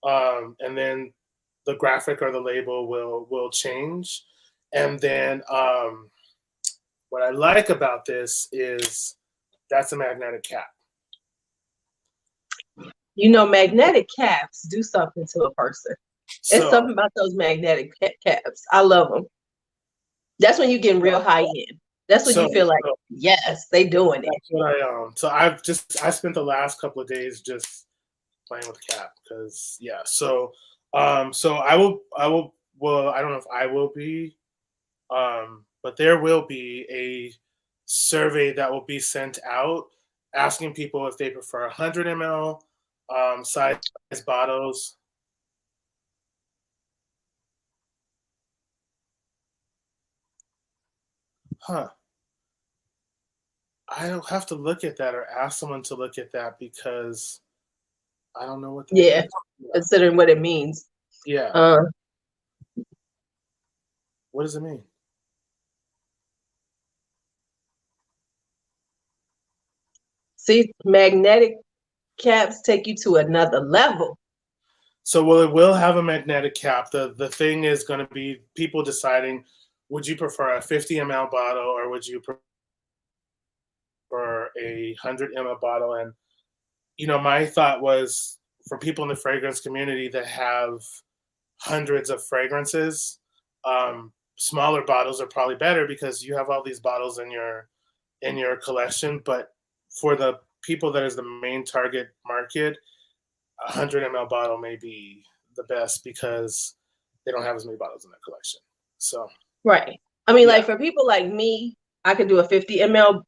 And then the graphic or the label will change. And then what I like about this is that's a magnetic cap. Magnetic caps do something to a person. It's something about those magnetic caps. I love them. That's when you get real high end. That's when you feel like, yes, they doing it. That's what I spent the last couple of days just playing with the cap because So I will I don't know if I will be, but there will be a survey that will be sent out asking people if they prefer 100 ml size bottles. Huh. I don't have to look at that or ask someone to look at that because I don't know what that is. Considering what it means. Yeah. What does it mean? See, magnetic caps take you to another level. So, it will have a magnetic cap. The thing is going to be people deciding, would you prefer a 50 ml bottle or would you prefer a 100 ml bottle? And, my thought was for people in the fragrance community that have hundreds of fragrances, smaller bottles are probably better because you have all these bottles in your collection. But for the people that is the main target market, 100 ml bottle may be the best because they don't have as many bottles in their collection. So right. I mean, like for people like me, I could do a 50 ml.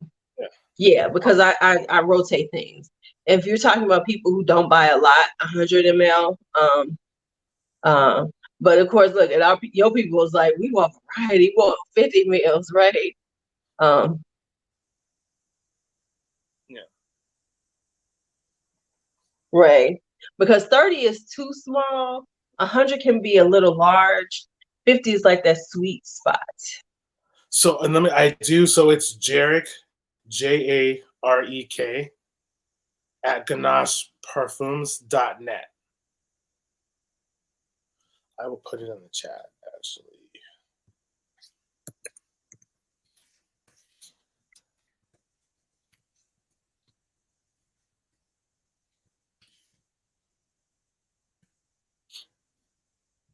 Yeah, because I rotate things. If you're talking about people who don't buy a lot, 100 ml. But of course, look at your people was like, we want variety, we want 50 mls, right? Right. Because 30 is too small. 100 can be a little large. 50 is like that sweet spot. So, and so it's Jarek, Jarek, at GanacheParfums.net. I will put it in the chat, actually.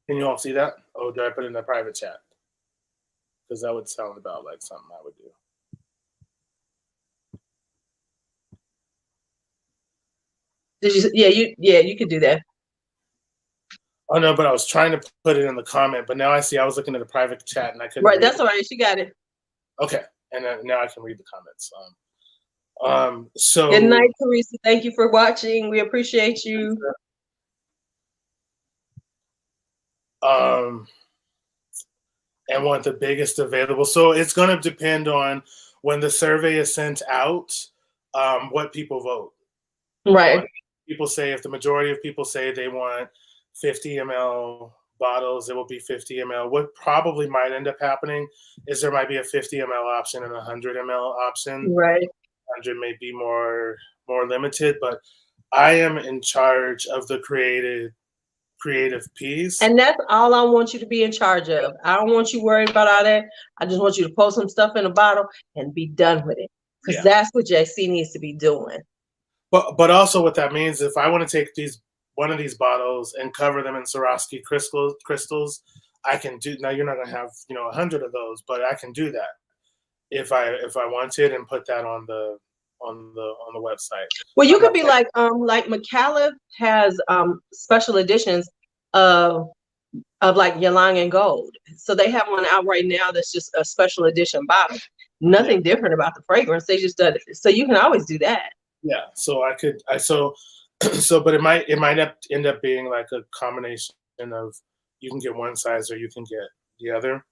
Can you all see that? Oh, did I put it in the private chat? Because that would sound about like something I would do. Did you? Yeah, you could do that. Oh no, but I was trying to put it in the comment, but now I see I was looking at a private chat and I couldn't. Right, that's all right. She got it. Okay, and now I can read the comments. So good night, Teresa. Thank you for watching. We appreciate you. And want the biggest available. So it's going to depend on when the survey is sent out, what people vote. Right. People say, if the majority of people say they want 50 ml bottles, it will be 50 ml. What probably might end up happening is there might be a 50 ml option and a 100 ml option. Right. 100 may be more limited, but I am in charge of the creative piece. And that's all I want you to be in charge of. I don't want you worried about all that. I just want you to pour some stuff in a bottle and be done with it. Because that's what JC needs to be doing. But also what that means, if I want to take one of these bottles and cover them in Swarovski crystals, I can do. Now you're not going to have 100 of those, but I can do that if I wanted and put that on the website. Well, you could be like McAuliffe has special editions of like ylang and gold. So they have one out right now that's just a special edition bottle. Nothing different about the fragrance. They just did it. So you can always do that. Yeah. So but it might end up being like a combination of, you can get one size or you can get the other.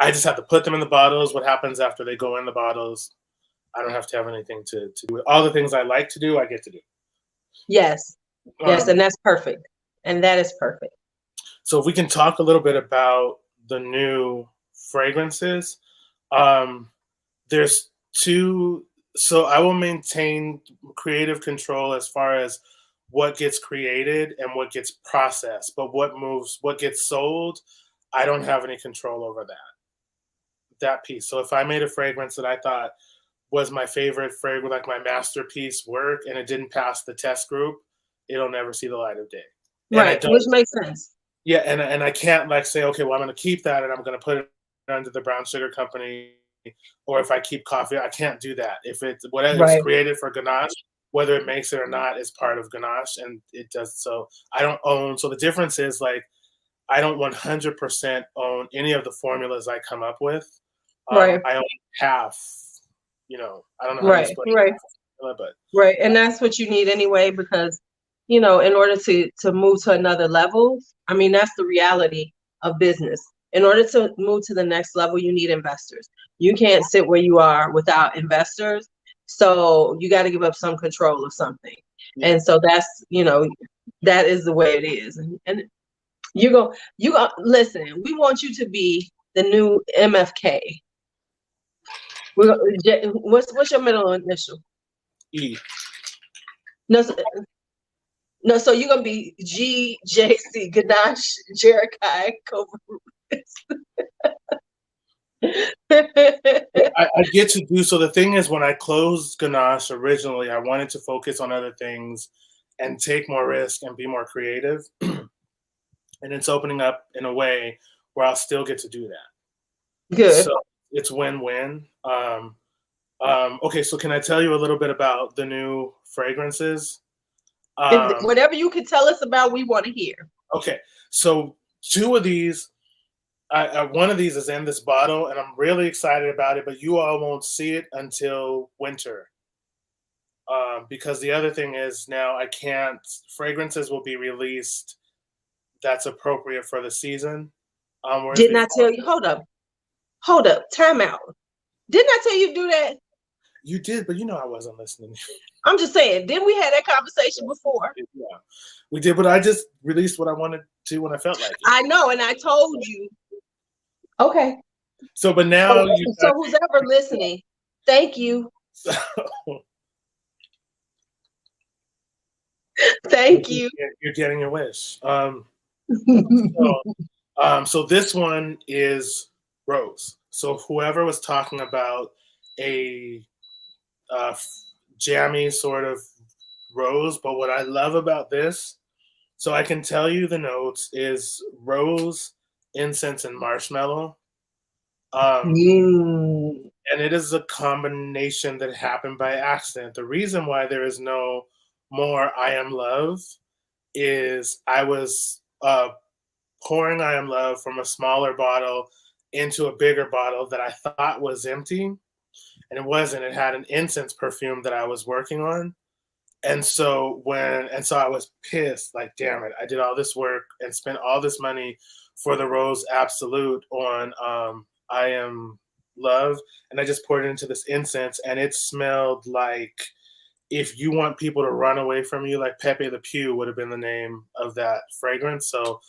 I just have to put them in the bottles. What happens after they go in the bottles, I don't have to have anything to do. All the things I like to do, I get to do. Yes. Yes, and that's perfect. And that is perfect. So if we can talk a little bit about the new fragrances. There's two. So I will maintain creative control as far as what gets created and what gets processed. But what gets sold, I don't have any control over that piece. So if I made a fragrance that I thought was my favorite fragrance, like my masterpiece work, and it didn't pass the test group, it'll never see the light of day. Right, which makes sense. Yeah, and I can't like say, okay, well, I'm going to keep that and I'm going to put it under the brown sugar company, or if I keep coffee, I can't do that. If it's whatever is created for Ganache, whether it makes it or not, is part of Ganache, and it does. So I don't own. So the difference is like I don't 100% own any of the formulas I come up with. I own half. I don't know how to split it, but and that's what you need anyway, because in order to move to another level, I mean, that's the reality of business. In order to move to the next level, you need investors. You can't sit where you are without investors. So you got to give up some control of something. Yeah. And so that's, that is the way it is. And you go, listen, we want you to be the new MFK. What's your middle initial? E. No, so you're gonna be GJC, Ganache, Jarekhye Covarrubias. I get to do. So the thing is, when I closed Ganache originally, I wanted to focus on other things and take more risk and be more creative. And it's opening up in a way where I'll still get to do that. Good. So it's win-win. Okay, so can I tell you a little bit about the new fragrances? Whatever you can tell us about, we want to hear. Okay, so two of these, one of these is in this bottle, and I'm really excited about it, but you all won't see it until winter. Because the other thing is now fragrances will be released that's appropriate for the season. Didn't I tell you? Hold up, time out. Didn't I tell you to do that? You did, but I wasn't listening. I'm just saying, didn't we have that conversation before? Yeah, we did, but I just released what I wanted to when I felt like it. I know, and I told you. Okay. So, but now so who's ever listening, thank you. Thank you. You're getting your wish. So this one is rose. So whoever was talking about a jammy sort of rose, but what I love about this, so I can tell you the notes, is rose, incense, and marshmallow. And it is a combination that happened by accident. The reason why there is no more I Am Love is I was pouring I Am Love from a smaller bottle into a bigger bottle that I thought was empty, and it wasn't. It had an incense perfume that I was working on. And so I was pissed, like, damn it, I did all this work and spent all this money for the Rose Absolute on I Am Love, and I just poured it into this incense, and it smelled like if you want people to run away from you, like Pepe Le Pew would have been the name of that fragrance. So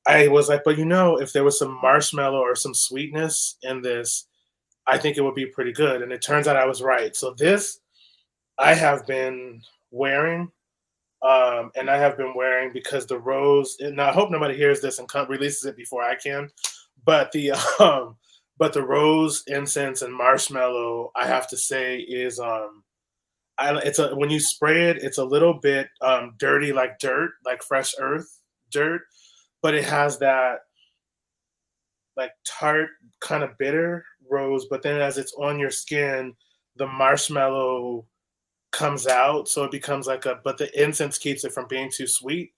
I was like, but if there was some marshmallow or some sweetness in this, I think it would be pretty good. And it turns out I was right. So this I have been wearing, and I have been wearing because the rose. And I hope nobody hears this and releases it before I can. But the but the rose, incense, and marshmallow, I have to say, is when you spray it, it's a little bit dirty, like dirt, like fresh earth dirt, but it has that like tart, kind of bitter rose. But then as it's on your skin, the marshmallow comes out, so it becomes but the incense keeps it from being too sweet.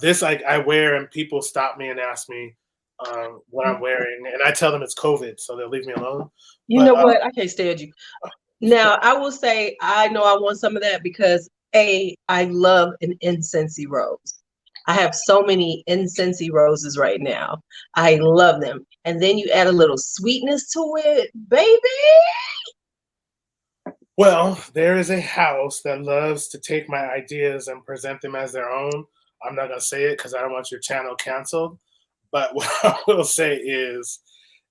This I wear, and people stop me and ask me what I'm wearing, and I tell them it's COVID, so they'll leave me alone. You know what? I can't stand you. Now, I will say, I know I want some of that because I love an incensey rose. I have so many incensey roses right now. I love them. And then you add a little sweetness to it, baby. Well, there is a house that loves to take my ideas and present them as their own. I'm not going to say it because I don't want your channel canceled. But what I will say is,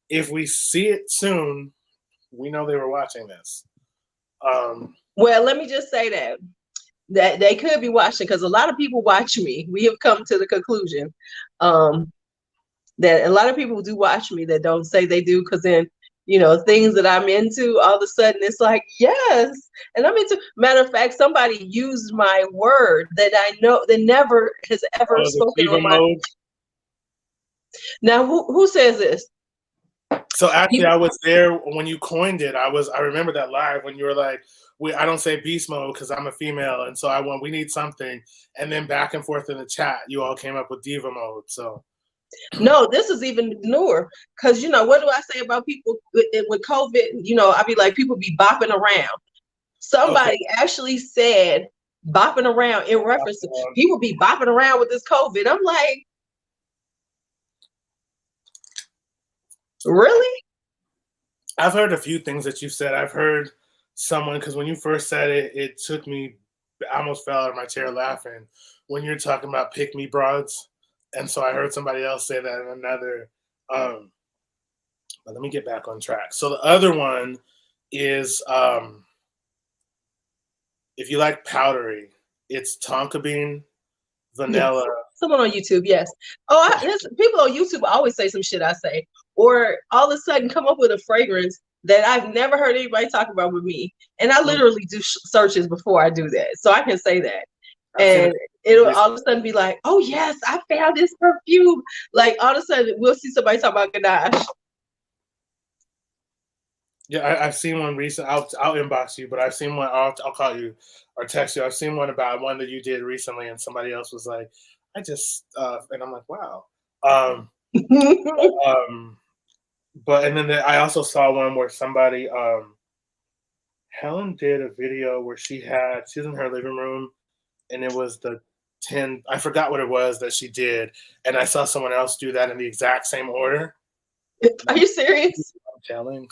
if we see it soon, we know they were watching this. Well, let me just say that they could be watching, because a lot of people watch me. We have come to the conclusion that a lot of people do watch me that don't say they do, because then, things that I'm into, all of a sudden it's like, yes. And I'm into, matter of fact, somebody used my word that I know that never has ever spoken on my mode. Now, who says this? So actually, I was there when you coined it. I remember that live when you were like, I don't say beast mode because I'm a female, and so we need something. And then back and forth in the chat, you all came up with diva mode. So no, this is even newer, because what do I say about people with COVID? I be like, people be bopping around. Somebody actually said bopping around in reference to people be bopping around with this COVID. I'm like, really? I've heard a few things that you said. I've heard someone, because when you first said it, it took me, I almost fell out of my chair laughing when you're talking about pick me broads. And so I heard somebody else say that in another. But let me get back on track. So the other one is, if you like powdery, it's tonka bean, vanilla. Yes. Someone on YouTube, yes. People on YouTube always say some shit I say, or all of a sudden come up with a fragrance that I've never heard anybody talk about with me. And I literally do searches before I do that. So I can say that. And it'll all of a sudden be like, oh yes, I found this perfume. Like all of a sudden we'll see somebody talk about Ganache. Yeah, I've seen one recent. I'll inbox you, but I've seen one. I'll call you or text you. I've seen one about one that you did recently, and somebody else was like, I just and I'm like, wow. But and then I also saw one where somebody Helen did a video where she's in her living room, and it was the 10, I forgot what it was that she did, and I saw someone else do that in the exact same order. Are you serious? I'm telling.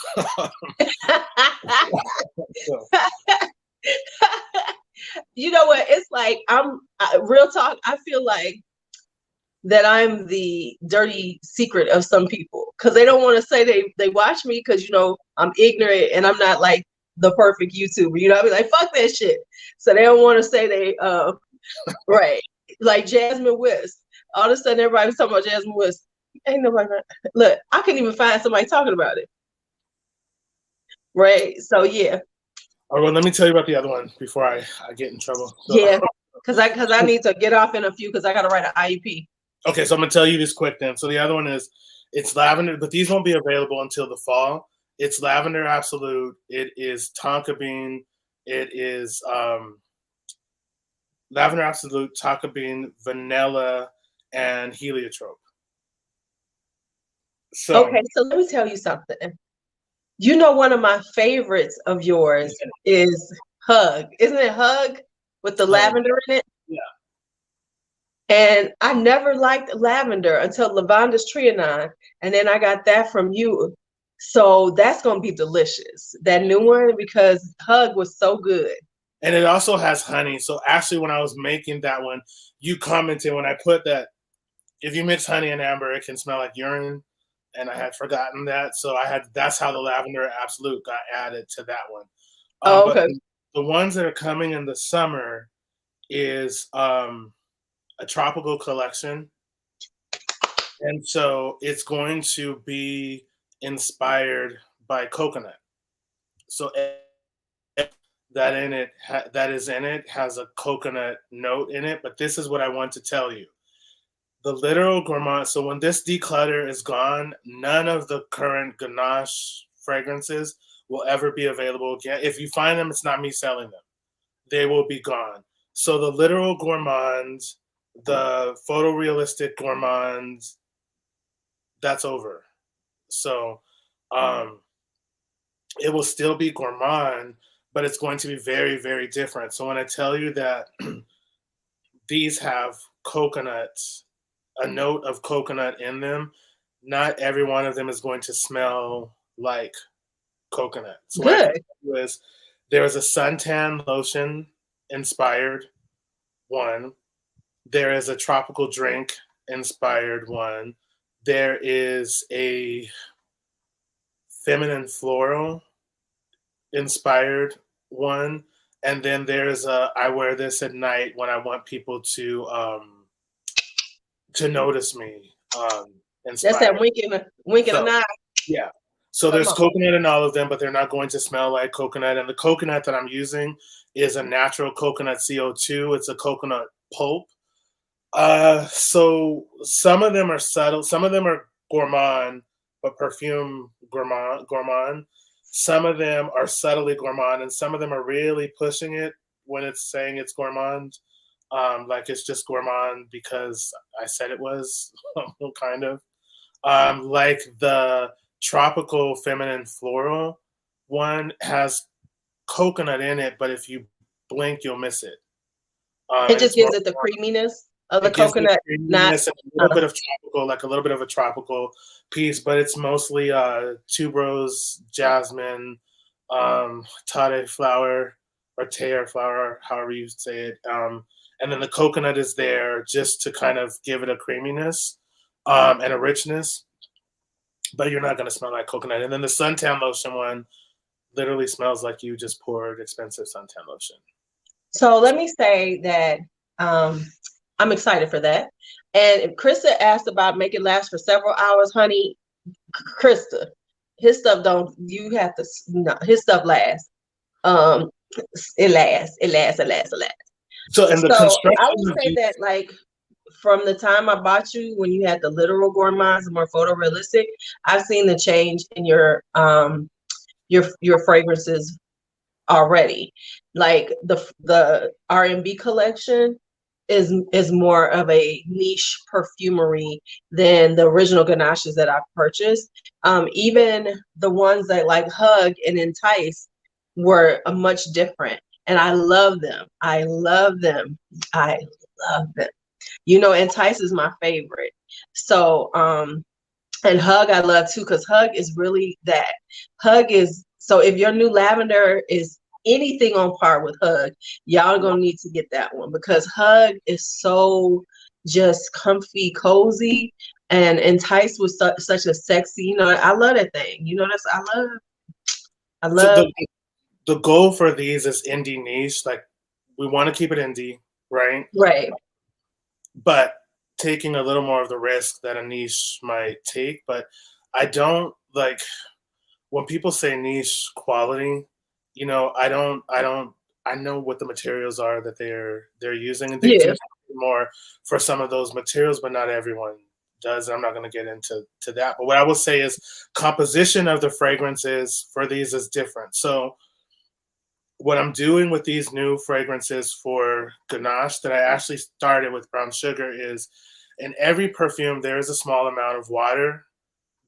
You know what? It's like real talk. I feel like that I'm the dirty secret of some people, because they don't want to say they watch me, because I'm ignorant and I'm not like the perfect YouTuber. I'll be like, fuck that shit. So they don't want to say they right. Like Jasmine West. All of a sudden everybody's talking about Jasmine West. Ain't nobody. Look, I couldn't even find somebody talking about it. Right. So yeah. All right, well, let me tell you about the other one before I get in trouble. So, yeah, because I need to get off in a few, because I got to write an IEP. Okay, so I'm gonna tell you this quick then. So the other one it's lavender, but these won't be available until the fall. It's lavender absolute. It is tonka bean. It is lavender absolute, tonka bean, vanilla, and heliotrope. So Okay, so let me tell you something. You know, one of my favorites of yours is Hug. Isn't it Hug with the lavender in it? Yeah. And I never liked lavender until Lavander's Trianon. And then I got that from you. So that's going to be delicious. That new one, because Hug was so good. And it also has honey. So actually, when I was making that one, you commented when I put that, if you mix honey and amber, it can smell like urine. And I had forgotten that. So that's how the lavender absolute got added to that one. Oh, But okay. the ones that are coming in the summer is a tropical collection. And so it's going to be inspired by coconut. So that is in it has a coconut note in it. But this is what I want to tell you. The literal gourmand. So when this declutter is gone, none of the current Ganache fragrances will ever be available again. If you find them, it's not me selling them. They will be gone. So the literal gourmands, the photorealistic gourmands, that's over. So it will still be gourmand, but it's going to be very, very different. So when I tell you that these have coconuts, a note of coconut in them, not every one of them is going to smell like coconut. So what I can Good. tell you is there is a suntan lotion inspired one. There is a tropical drink inspired one. There is a feminine floral inspired one. And then there's a I wear this at night when I want people to notice me. That's that Inspired. wink and a So nod. yeah. So Come there's on. coconut in all of them, but they're not going to smell like coconut. And the coconut that I'm using is a natural coconut CO2. It's a coconut pulp. So some of them are subtle, some of them are gourmand, but perfume gourmand. Some of them are subtly gourmand, and some of them are really pushing it when it's saying it's gourmand. Like it's just gourmand because I said it was, kind of. Like the tropical feminine floral one has coconut in it, but if you blink, you'll miss it. It And just it's more gives it the creaminess of the it gives it coconut, not creaminess and a little bit of tropical, like a little bit of a tropical piece, but it's mostly tuberose, jasmine, tare flower, or tear flower, however you say it. And then the coconut is there just to kind of give it a creaminess and a richness, but you're not going to smell like coconut. And then the suntan lotion one literally smells like you just poured expensive suntan lotion. So let me say that I'm excited for that. And if Krista asked about make it last for several hours, honey, Krista, his stuff don't. You have to. No, his stuff lasts. Um, it lasts. It lasts. It lasts. It lasts. So, and the So I construction would of say that like from the time I bought you when you had the literal gourmands, the more photorealistic, I've seen the change in your fragrances already. Like the R&B collection is more of a niche perfumery than the original Ganaches that I've purchased. Even the ones that like Hug and Entice were a much different. And I love them. I love them. I love them. You know, Entice is my favorite. So and Hug I love too, because Hug is really that. Hug is so if your new lavender is anything on par with Hug, y'all gonna need to get that one because Hug is so just comfy, cozy, and Entice was such a sexy. You know, I love that thing. You know, I so love. the goal for these is indie niche. Like we want to keep it indie, right? Right. But taking a little more of the risk that a niche might take. But I don't like when people say niche quality, you know, I know what the materials are that they're using, and they do Yeah. more for some of those materials, but not everyone does. I'm not going to get into that. But what I will say is composition of the fragrances for these is different. So what I'm doing with these new fragrances for Ganache that I actually started with brown sugar is in every perfume, there is a small amount of water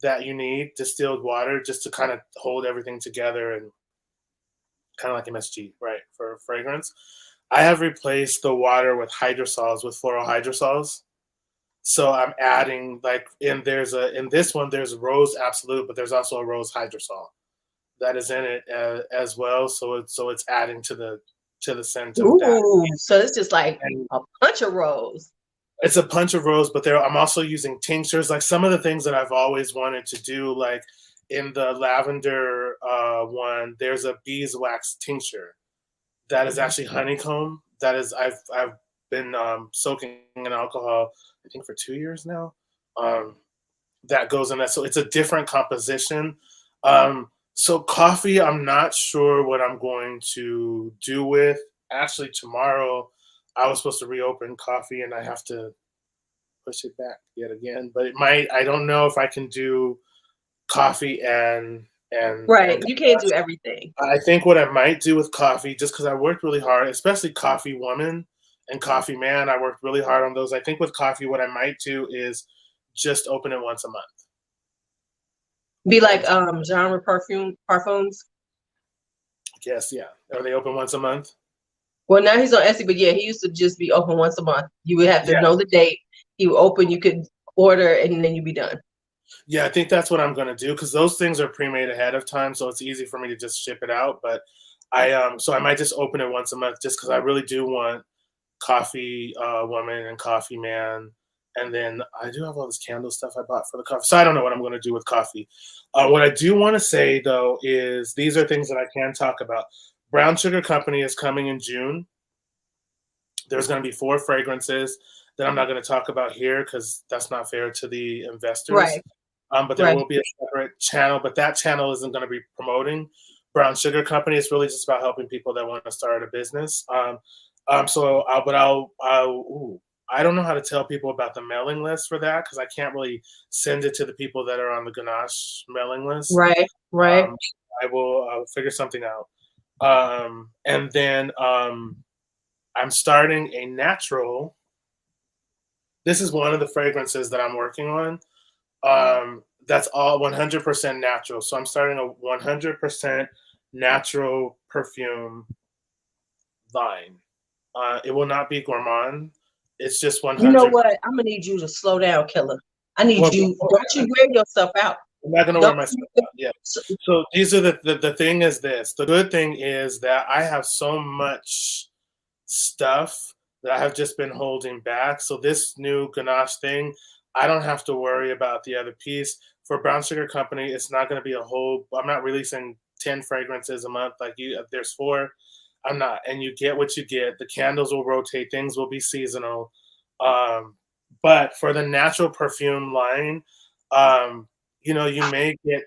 that you need, distilled water, just to kind of hold everything together and kind of like MSG, right, for fragrance. I have replaced the water with hydrosols, with floral hydrosols. So I'm adding like in this one there's rose absolute, but there's also a rose hydrosol that is in it as well. So it's adding to the scent of that. Ooh, so it's just like And a punch of rose. it's a punch of rose, but I'm also using tinctures, like some of the things that I've always wanted to do, like in the lavender one, there's a beeswax tincture that is actually honeycomb. That is, I've been soaking in alcohol, I think for 2 years now. Um, that goes in that, so it's a different composition. So coffee, I'm not sure what I'm going to do with. Actually, tomorrow I was supposed to reopen coffee, and I have to push it back yet again. But it might. I don't know if I can do coffee Right. and You can't do everything. I think what I might do with coffee, just because I worked really hard, especially coffee woman and coffee man, I worked really hard on those. I think with coffee, what I might do is just open it once a month. Be like And genre parfums. I guess, yeah. Are they open once a month? Well, now he's on Etsy, but yeah, he used to just be open once a month. You would have to Yeah. know the date. He would open, you could order, and then you'd be done. Yeah, I think that's what I'm gonna do because those things are pre-made ahead of time, so it's easy for me to just ship it out. But so I might just open it once a month just because I really do want coffee woman and coffee man. And then I do have all this candle stuff I bought for the coffee. So I don't know what I'm going to do with coffee. What I do want to say though is these are things that I can talk about. Brown Sugar Company is coming in June. There's going to be 4 fragrances that I'm not going to talk about here because that's not fair to the investors. Right. But there Right. will be a separate channel, but that channel isn't going to be promoting Brown Sugar Company. It's really just about helping people that want to start a business. I don't know how to tell people about the mailing list for that because I can't really send it to the people that are on the Ganache mailing list. Right. Right. Um, I'll figure something out. And then I'm starting a natural. This is one of the fragrances that I'm working on. That's all 100% natural. So I'm starting a 100% natural perfume line. It will not be gourmand. It's just You know 100. what? I'm gonna need you to slow down, Killer. I need Well, you. Don't you wear yourself out. I'm not gonna wear Don't myself you, out. Yeah. So these are the thing is this. The good thing is that I have so much stuff that I have just been holding back. So this new Ganache thing, I don't have to worry about the other piece. For Brown Sugar Company, it's not going to be a whole. I'm not releasing 10 fragrances a month like you. There's 4. I'm not, and you get what you get. The candles will rotate. Things will be seasonal. But for the natural perfume line, um, you may get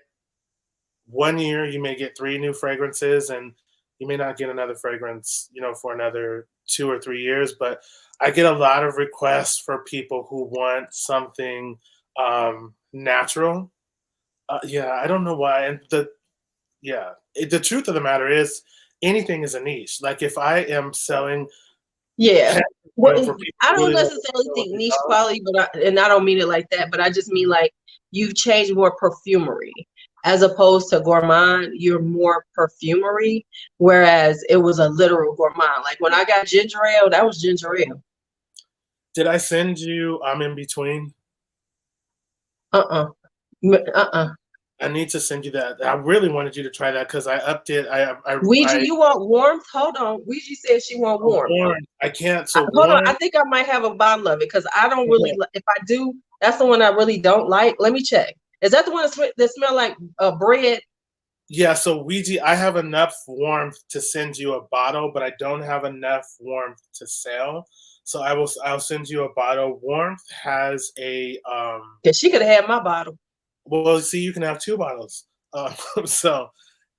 1 year, you may get 3 new fragrances, and you may not get another fragrance, for another 2 or 3 years. But I get a lot of requests for people who want something natural. Yeah, I don't know why. And the truth of the matter is, anything is a niche. Like if I am selling yeah. Well, for people I who don't really want to necessarily know what think they niche love. quality, and I don't mean it like that, but I just mean like you've changed more perfumery as opposed to gourmand. You're more perfumery, whereas it was a literal gourmand. Like when I got ginger ale, that was ginger ale. Did I send you I'm in between? Uh-uh. Uh-uh. I need to send you that. I really wanted you to try that because I upped it. Ouija, you want warmth? Hold on. Ouija said she want warmth. Warm. I can't. So Hold on. warm. I think I might have a bottle of it because I don't really. Okay. If I do, that's the one I really don't like. Let me check. Is that the one that smell like bread? Yeah. So Ouija, I have enough warmth to send you a bottle, but I don't have enough warmth to sell. So I'll send you a bottle. Warmth has a Because she could have had my bottle. Well, see, you can have 2 bottles. So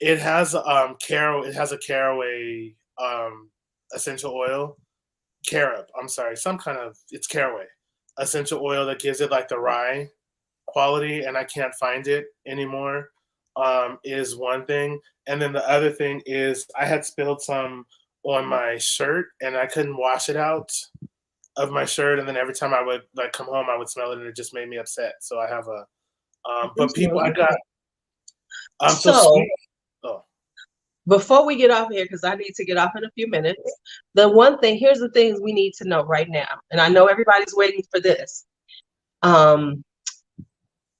it has It has a caraway essential oil. Carob. I'm sorry, it's caraway essential oil that gives it like the rye quality, and I can't find it anymore. is one thing. And then the other thing is I had spilled some on my shirt and I couldn't wash it out of my shirt. And then every time I would like come home, I would smell it and it just made me upset. So I have a, but people, I got, so So sweet. Oh, before we get off here, because I need to get off in a few minutes, the one thing, here's the things we need to know right now. And I know everybody's waiting for this.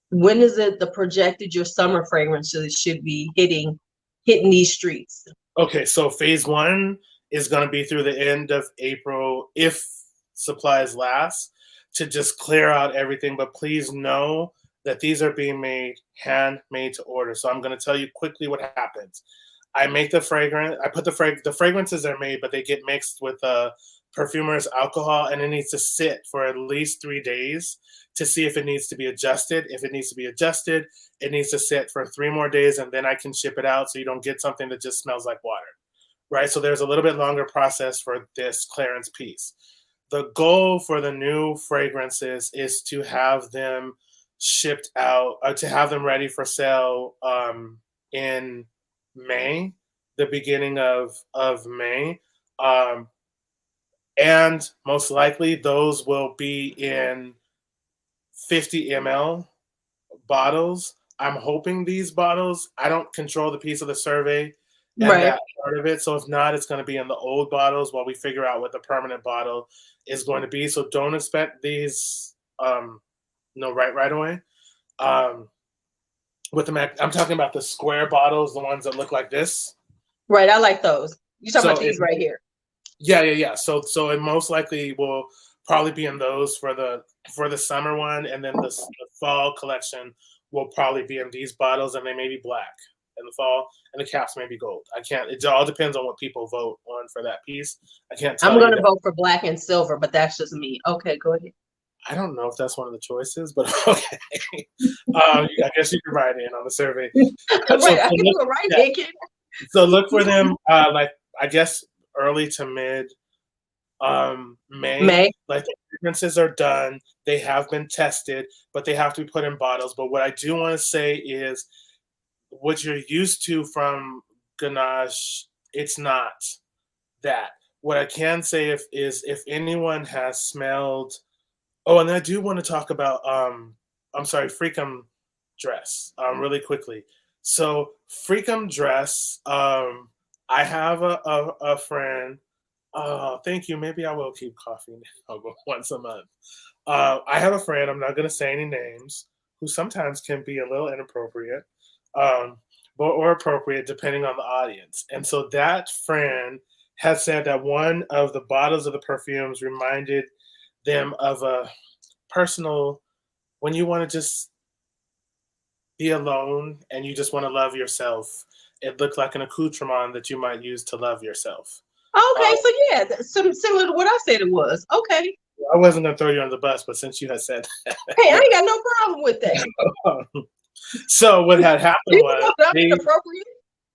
When is it the projected your summer fragrances should be hitting these streets? okay. So phase one is going to be through the end of April if supplies last to just clear out everything. But please know that these are being made handmade to order. So I'm going to tell you quickly what happens. I make the fragrance. I put the fragrances are made, but they get mixed with perfumer's alcohol, and it needs to sit for at least 3 days to see if it needs to be adjusted. If it needs to be adjusted, it needs to sit for 3 more days, and then I can ship it out so you don't get something that just smells like water, right? So there's a little bit longer process for this clearance piece. The goal for the new fragrances is to have them shipped out, or to have them ready for sale in May, the beginning of May. And most likely those will be in 50 ml bottles. I'm hoping these bottles, I don't control the piece of the survey and Right. that part of it. So if not, it's going to be in the old bottles while we figure out what the permanent bottle is going to be. So don't expect these right away. With the I'm talking about the square bottles, the ones that look like this. Right, I like those. You're talking about these right here. Yeah. So it most likely will probably be in those for the summer one, and then the fall collection will probably be in these bottles, and they may be black in the fall, and the caps may be gold. I can't. It all depends on what people vote on for that piece. I can't tell you. I'm going to vote for black and silver, but that's just me. Okay, go ahead. I don't know if that's one of the choices, but okay. I guess you can write in on the survey. So look for them, like I guess early to mid May. Like the fragrances are done, they have been tested, but they have to be put in bottles. But what I do want to say is, what you're used to from Ganache, it's not that. What I can say is if anyone has smelled. Oh, and I do want to talk about Freakum dress really quickly. So Freakum dress, I have a friend. Oh, thank you. Maybe I will keep coffee now, but once a month. I have a friend, I'm not going to say any names, who sometimes can be a little inappropriate, or appropriate depending on the audience. And so that friend has said that one of the bottles of the perfumes reminded them of a personal, when you want to just be alone and you just want to love yourself, it looked like an accoutrement that you might use to love yourself. Okay, so yeah, similar to what I said it was. Okay. I wasn't going to throw you on the bus, but since you had said that. Hey, I ain't got no problem with that. So what had happened was inappropriate.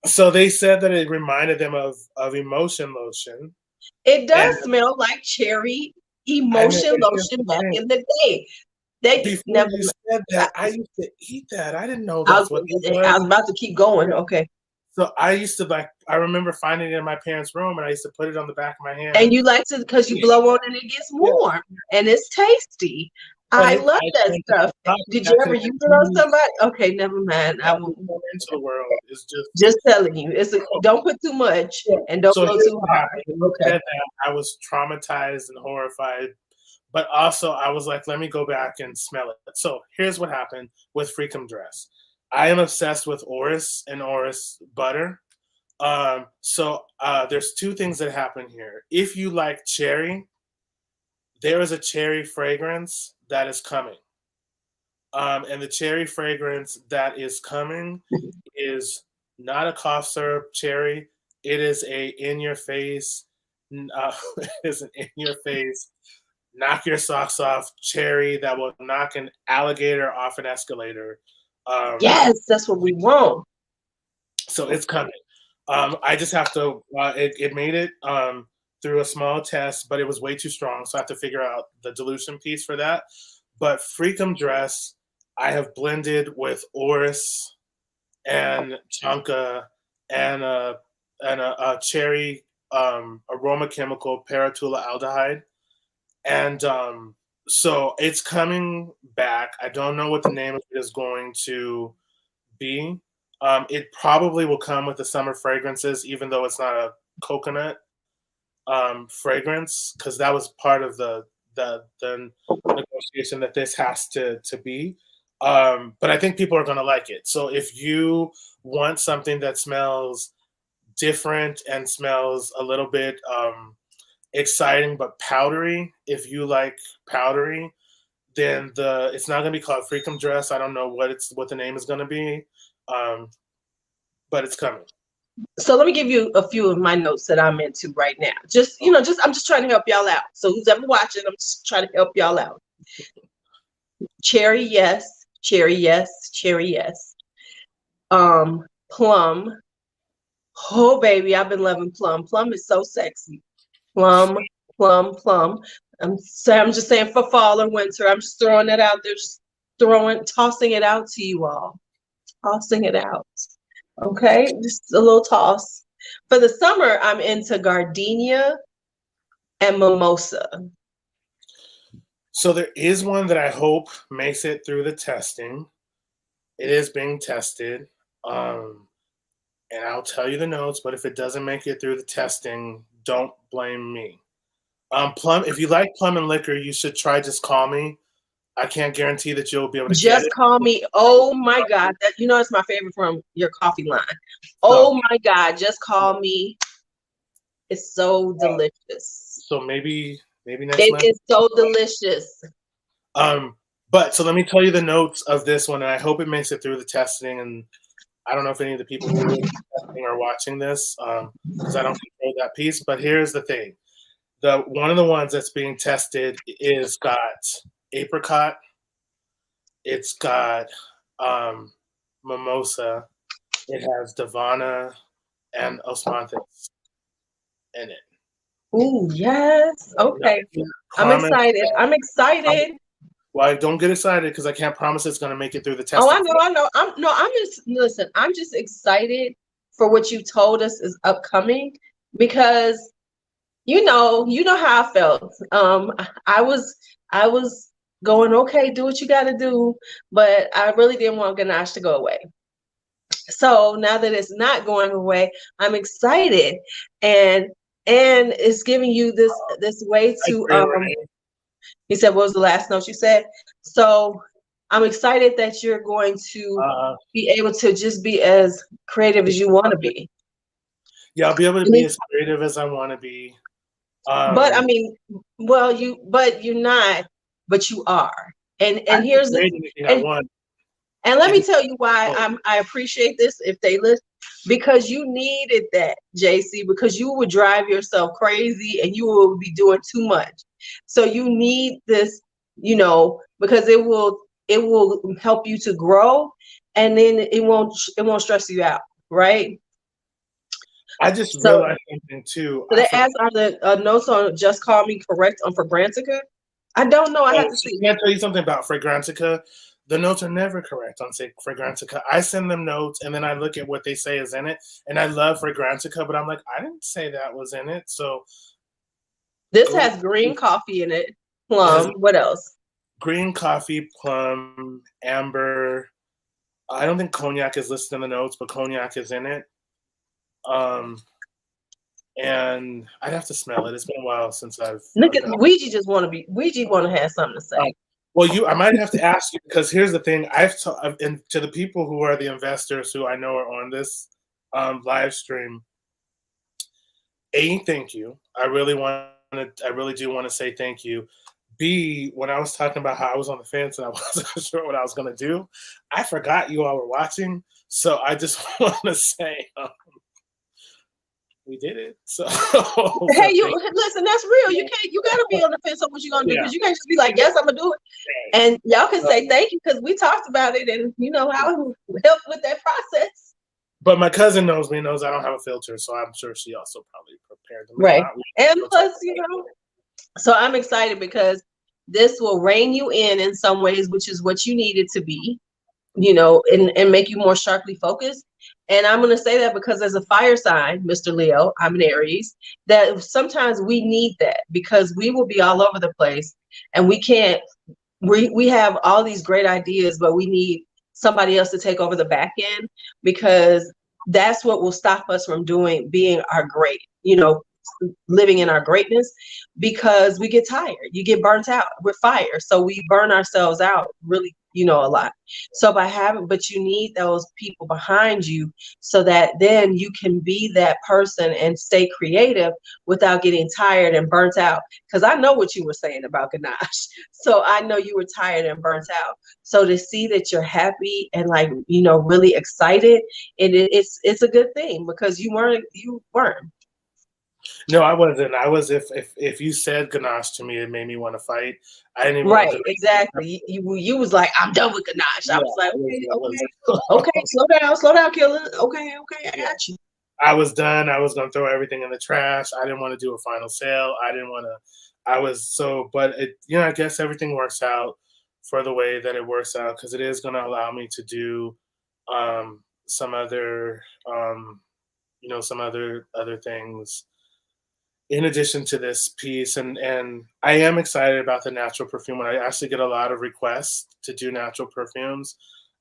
So they said that it reminded them of emotion lotion. It does smell like cherry emotion lotion back in the day. Before you said that, I used to eat that. I didn't know that's what it was. I was about to keep going. Okay. So I used to I remember finding it in my parents' room, and I used to put it on the back of my hand. And you like to, because you blow on and it gets warm, and it's tasty. I love that stuff. Did you ever use it on somebody? Okay, never mind. I won't go into the world. It's just telling you. Don't put too much and don't go too hard. Okay. I was traumatized and horrified, but also I was like, let me go back and smell it. So here's what happened with Freakum dress. I am obsessed with orris and orris butter. So there's two things that happen here. If you like cherry, there is a cherry fragrance that is coming. And the cherry fragrance that is coming is not a cough syrup cherry. It is a in-your-face, knock your socks off cherry that will knock an alligator off an escalator. Yes, that's what we want. So it's coming. I just have to, it made it through a small test, but it was way too strong. So I have to figure out the dilution piece for that. But Freakum dress, I have blended with orris and tonka and a cherry aroma chemical paratulaldehyde. And so it's coming back. I don't know what the name of it is going to be. It probably will come with the summer fragrances, even though it's not a coconut fragrance, because that was part of the negotiation that this has to be. But I think people are going to like it. So if you want something that smells different and smells a little bit exciting but powdery, if you like powdery, then it's not going to be called Freakum Dress. I don't know what the name is going to be, but it's coming. So let me give you a few of my notes that I'm into right now. Just, I'm just trying to help y'all out. So who's ever watching, I'm just trying to help y'all out. Cherry, yes. Cherry, yes. Cherry, yes. Plum. Oh, baby, I've been loving plum. Plum is so sexy. Plum, plum, plum. I'm just saying for fall or winter. I'm just throwing that out there. Just tossing it out to you all. Tossing it out. Okay, just a little toss. For the summer, I'm into gardenia and mimosa. So there is one that I hope makes it through the testing. It is being tested. And I'll tell you the notes, but if it doesn't make it through the testing, don't blame me. Plum, if you like plum and liquor, you should try Just Call Me. I can't guarantee that you'll be able to get it. Just Call Me. Oh my God. It's my favorite from your coffee line. Oh my God. Just Call Me. It's so delicious. So maybe next month. It is so delicious. But so let me tell you the notes of this one, and I hope it makes it through the testing. And I don't know if any of the people who are testing are watching this, because I don't control that piece. But here's the thing: one of the ones that's being tested is got apricot, it's got mimosa, it has Davana and Osmanthus in it. Ooh, yes. Okay. I'm excited. I'm excited. Well, don't get excited because I can't promise it's going to make it through the test. Oh, I know. I'm just excited for what you told us is upcoming, because you know how I felt. I was going, okay, do what you got to do, but I really didn't want Ganache to go away. So now that it's not going away, I'm excited, and it's giving you this way to He said, what was the last note you said? So I'm excited that you're going to be able to just be as creative as you want to be. Yeah, I'll be able to be as creative as I want to be. But I mean, you're not, but you are. And here's and let me tell you why I appreciate this if they listen, because you needed that, JC, because you would drive yourself crazy and you will be doing too much. So you need this, because it will help you to grow, and then it won't stress you out, right? I just realized something too. So are the notes on Just Call Me correct on Fragrantica? I don't know. I have to see. Can I tell you something about Fragrantica? The notes are never correct on Fragrantica. I send them notes and then I look at what they say is in it. And I love Fragrantica, but I'm like, I didn't say that was in it. So this has green coffee in it. Plum. What else? Green coffee, plum, amber. I don't think cognac is listed in the notes, but cognac is in it. And I'd have to smell it. It's been a while since I've look at Ouija. Ouija want to have something to say. Well, I might have to ask you, because here's the thing. And to the people who are the investors who I know are on this live stream, A, thank you. I really do want to say thank you. B, when I was talking about how I was on the fence and I wasn't sure what I was going to do, I forgot you all were watching. So I just want to say we did it. So hey, listen, that's real. You gotta be on the fence on what you're gonna do, because you can't just be like, yes, I'm gonna do it. And y'all can say thank you, because we talked about it, and I'll help with that process. But my cousin knows I don't have a filter, so I'm sure she also probably prepared them. Right. And plus, so I'm excited because this will rein you in some ways, which is what you need it to be. you know, and make you more sharply focused. And I'm going to say that because as a fire sign, Mr. Leo, I'm an Aries, that sometimes we need that because we will be all over the place and we can't, we have all these great ideas, but we need somebody else to take over the back end because that's what will stop us from being our great, you know, living in our greatness, because we get tired. You get burnt out. We're fire. So we burn ourselves out really, you know, a lot. So but you need those people behind you so that then you can be that person and stay creative without getting tired and burnt out. Because I know what you were saying about Ganache. So I know you were tired and burnt out. So to see that you're happy and like, you know, really excited, it's a good thing because you weren't. No, I wasn't. I was if you said Ganache to me, it made me want to fight. I didn't even want Right, Ganache. exactly. You was like, I'm done with Ganache. I Yeah, was like, I was, okay, slow down, killer. Okay, I got you. I was done. I was gonna throw everything in the trash. I didn't want to do a final sale. I didn't want to. I was so, but it, you know, I guess everything works out for the way that it works out because it is gonna allow me to do some other, you know, some other things in addition to this piece, and I am excited about the natural perfume. I actually get a lot of requests to do natural perfumes.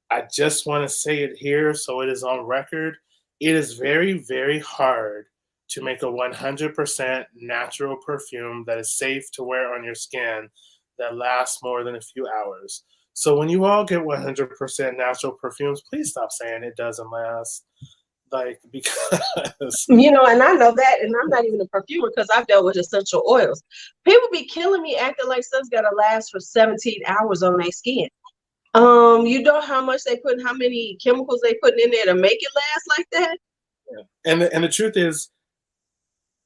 I just want to say it here so it is on record. It is very, very hard to make a 100% natural perfume that is safe to wear on your skin that lasts more than a few hours. So when you all get 100% natural perfumes, please stop saying it doesn't last. Like, because You know, and I know that, and I'm not even a perfumer because I've dealt with essential oils. People be killing me acting like stuff's gotta last for 17 hours on their skin. You know how much they put, how many chemicals they put in there to make it last like that? and the truth is,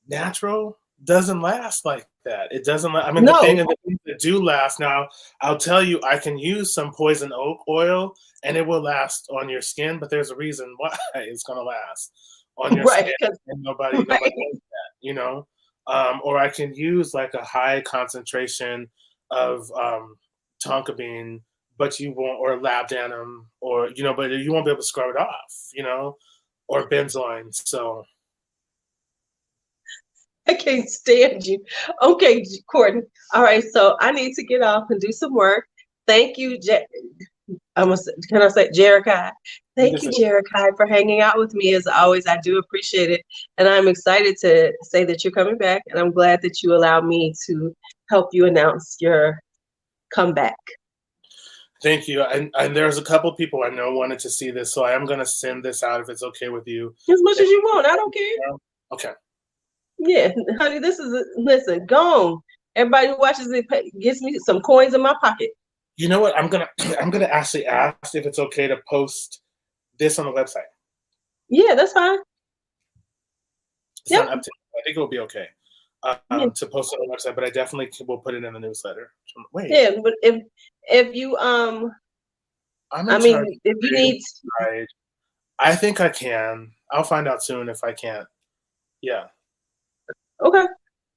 natural doesn't last like that. It doesn't. I mean, No, the things that do last. Now, I'll tell you, I can use some poison oak oil, and it will last on your skin. But there's a reason why it's going to last on your right, skin, and nobody right. knows that, you know. Or I can use like a high concentration of tonka bean, but you won't, or labdanum, or you know, but you won't be able to scrub it off, you know, or benzoin. So I can't stand you. Okay, Courtney. All right, so I need to get off and do some work. Thank you, can I say Jarekhye? Thank you, Jarekhye, for hanging out with me as always. I do appreciate it. And I'm excited to say that you're coming back. And I'm glad that you allowed me to help you announce your comeback. thank you. And there's a couple people I know wanted to see this, so I am going to send this out if it's okay with you. As much as you want. I don't care. Okay. Yeah, honey, listen, go on. Everybody who watches it gets me some coins in my pocket. You know what? I'm gonna actually ask if it's okay to post this on the website. Yeah, that's fine. It's not up to me. I think it will be okay to post it on the website, but I definitely will put it in the newsletter. Wait. Yeah, but if you I mean, if you need, I think I can. I'll find out soon if I can't. Yeah. Okay.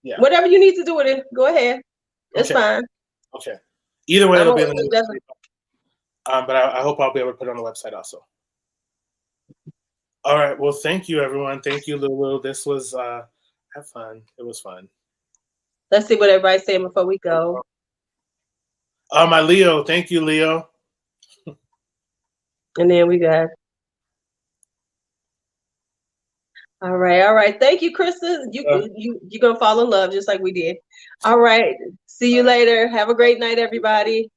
Yeah. Whatever you need to do with it, go ahead. It's fine. Okay. Either way, it'll be in the newsletter. But I hope I'll be able to put it on the website also. All right. Well, thank you, everyone. Thank you, LuuLuu. This was have fun. It was fun. Let's see what everybody's saying before we go. My Leo. Thank you, Leo. And then we got. All right. Thank you, Krista. You're gonna fall in love just like we did. All right. See you later. Have a great night, everybody.